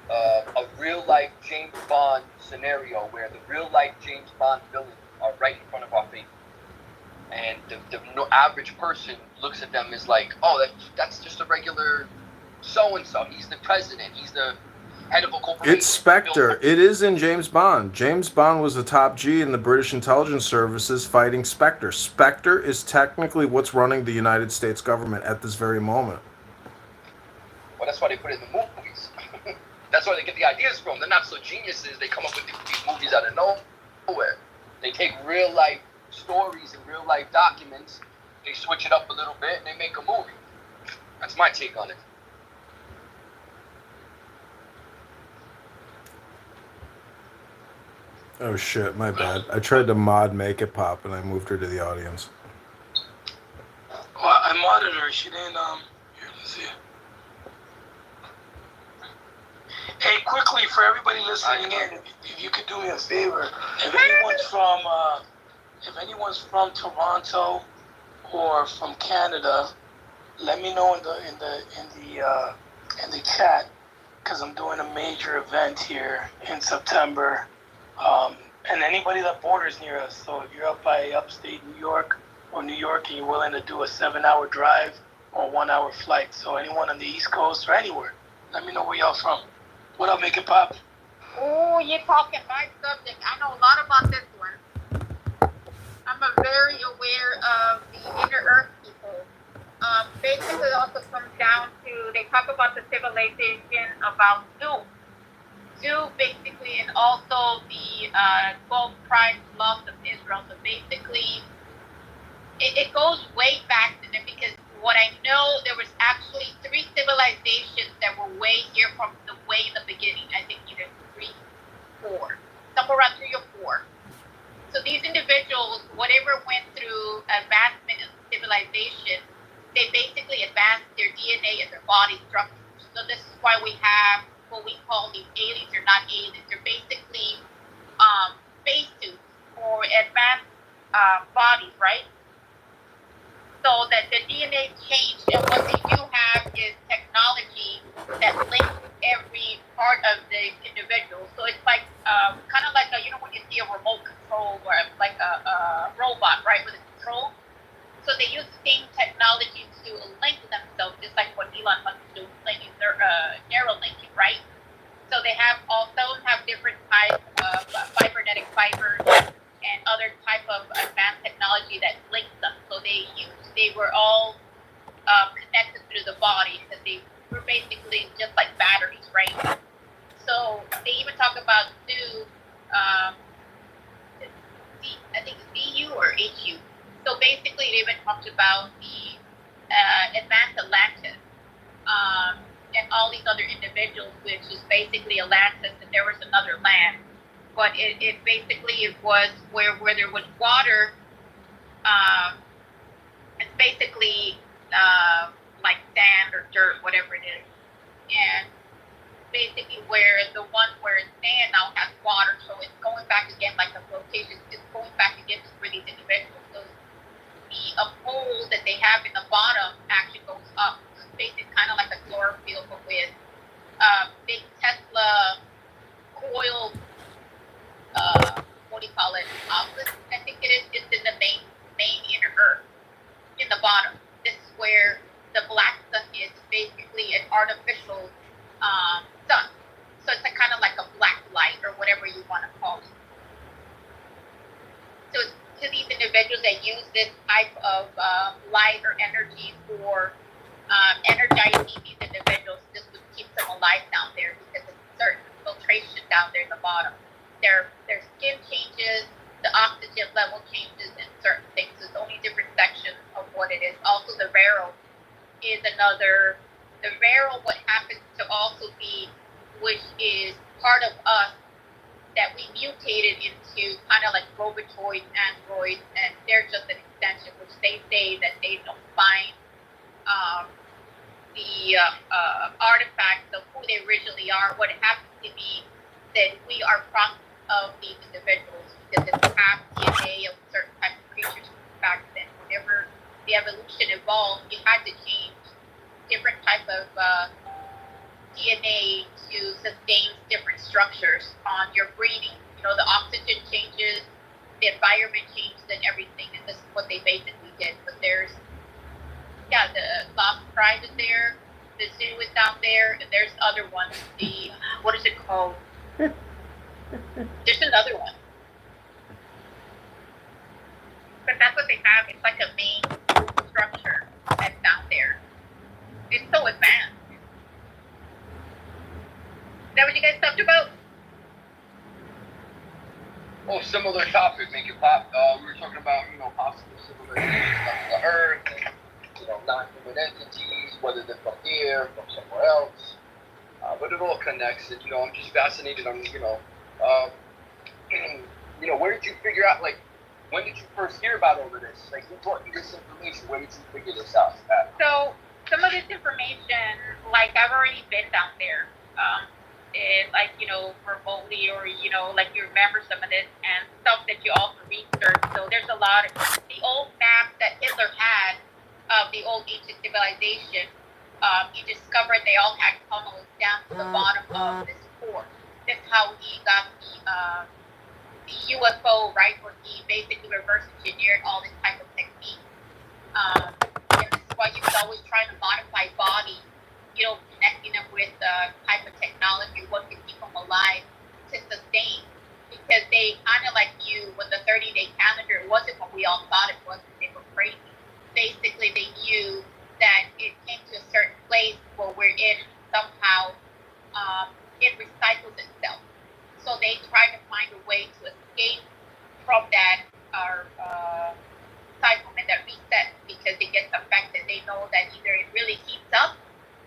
real life James Bond scenario where the real life James Bond villains are right in front of our face, and the average person looks at them as like, oh, that's just a regular so and so. He's the president. He's the head of a corporation. It's Spectre. It is in James Bond. James Bond was the top G in the British intelligence services fighting Spectre. Spectre is technically what's running the United States government at this very moment. Well, that's why they put it in the movies. That's where they get the ideas from. They're not so geniuses. They come up with these movies out of nowhere. They take real life stories and real life documents, they switch it up a little bit, and they make a movie. That's my take on it. Oh shit, my bad. I tried to mod Make It Pop and I moved her to the audience. Well, I modded her. She didn't, here, let's see. Hey, quickly, for everybody listening in, if you could do me a favor, if anyone's from Toronto or from Canada, let me know in the chat, because I'm doing a major event here in September. And anybody that borders near us, so if you're up by upstate New York or New York and you're willing to do a 7-hour drive or 1-hour flight, so anyone on the East Coast or anywhere, let me know where y'all from. What up, Make It Pop? Oh, you're talking my subject. I know a lot about this one. I'm very aware of the inner earth people. Basically, it also comes down to, they talk about the civilization about Zoo, basically, and also the 12 tribes lost of Israel. So basically, it goes way back to them, because what I know, there was actually 3 civilizations that were way here from the way in the beginning. I think either 3, 4, somewhere around 3 or 4. So these individuals, whatever went through advancement in civilization, they basically advanced their DNA and their body structures. So this is why we have what we call these aliens. They're not aliens. They're basically spacesuits or advanced bodies, right? So that the DNA changed, and what they do have is technology that links every part of the individual. So it's like kind of like when you see a remote control or like a robot, right, with a control. So they use the same technology to link themselves, just like what Elon Musk is doing, linking their neurolinking, right? So they have different types of cybernetic fibers and other type of advanced technology that links them. So they were all connected through the body, because they were basically just like batteries, right? So they even talk about Zoo, I think it's DU or HU. So basically, it even talks about the advanced Atlantis and all these other individuals, which is basically Atlantis, and there was another land. But it was where there was water. It's basically like sand or dirt, whatever it is. And basically where the one where it's sand now has water. So it's going back again, like the flotation, it's going back again for these individuals. So the hole that they have in the bottom actually goes up. So it's basically kind of like a chlorophyll, but with big Tesla coil, what do you call it? I think it is. It's in the main inner earth, in the bottom. This is where the black sun is, basically an artificial sun. So it's kind of like a black light or whatever you want to call it. So it's to these individuals that use this type of light or energy for energizing these individuals, this would keep them alive down there, because it's certain filtration down there in the bottom. their skin changes, the oxygen level changes in certain things. There's only different sections of what it is. Also, the varroa is another. The varroa, what happens to also be, which is part of us, that we mutated into kind of like robotoid androids, and they're just an extension, which they say that they don't find the artifacts of who they originally are. What happens to be that we are products of these individuals, because it's half DNA of certain type of creatures back then. Whenever the evolution evolved, you had to change different type of DNA to sustain different structures on your breeding. You know, the oxygen changes, the environment changes, and everything. And this is what they basically did. But there's, the Lost Tribe is there, the zoo is down there, and there's other ones. The, what is it called? There's another one. But that's what they have. It's like a main structure that's down there. It's so advanced. Is that what you guys talked about? Oh, similar topic, make it pop. We were talking about, possible civilizations on the Earth, and, non-human entities, whether they're from here, from somewhere else. But it all connects, and, I'm just fascinated on, where did you figure out, when did you first hear about all of this? Like, who brought you this information? Where did you figure this out? So, some of this information, I've already been down there. Remotely, or, you remember some of this and stuff that you also research. So there's a lot of the old maps that Hitler had of the old ancient civilization. He discovered they all had tunnels down to the bottom of this port. This is how he got the UFO, right, where he basically reverse engineered all this type of technique. And this is why you was always trying to modify bodies, connecting them with type of technology, what can keep them alive to sustain. Because they kind of like you with the 30-day calendar, it wasn't what we all thought it was, they were crazy. Basically, they knew that it came to a certain place where we're in, somehow it recycles itself. So they try to find a way to escape from that cycle and that reset, because it gets affected. They know that either it really heats up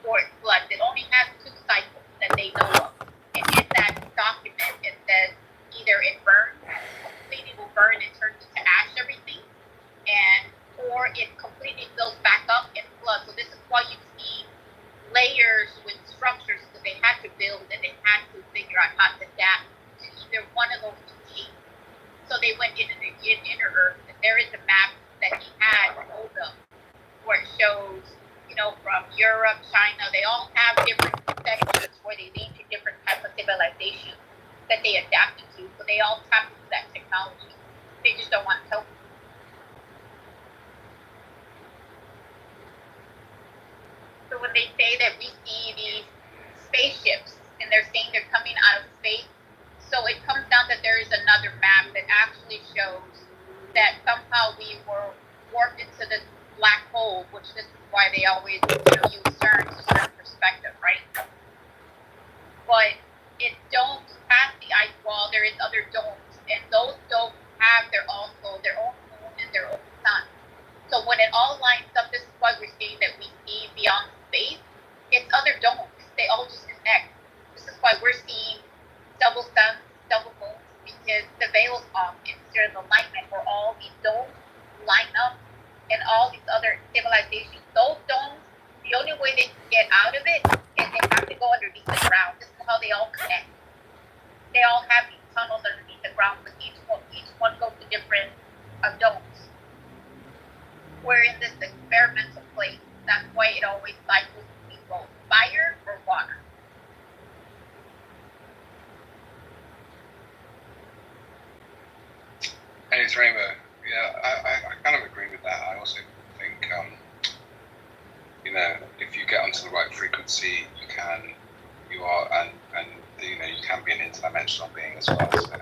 or it floods. It only has 2 cycles that they know of. And in that document, it says either it burns, completely will burn and turns into ash, everything, or it completely fills back up and floods. So this is why you see layers with structures, because they had to build and they had to figure out how to adapt to either one of those 2 sheets. So they went into the inner earth, and there is a map that he had hold up where it shows, from Europe, China, they all have different sections where they lead to different types of civilizations that they adapted to. So they all tap into that technology. They just don't want to tell people. So when they say that we see these spaceships and they're saying they're coming out of space, so it comes down that there is another map that actually shows that somehow we were warped into this black hole, which this is why they always use CERN to certain perspective, right? But it domes past the ice wall. There is other domes, and those domes have their own moon and their own sun. So when it all lines up, this is why we're seeing that we see beyond space. It's other domes. They all just connect. This is why we're seeing double suns, double moons, because the veil's off. It's during the alignment where all these domes line up, and all these other civilizations. Those domes, the only way they can get out of it is they have to go underneath the ground. This is how they all connect. They all have these tunnels underneath the ground, but each one goes to different domes. We're in this experimental place. That's why it always cycles between both fire or water. Hey, it's Rainbow. Yeah, I kind of agree with that. I also think, if you get onto the right frequency, you can be an interdimensional being as well. So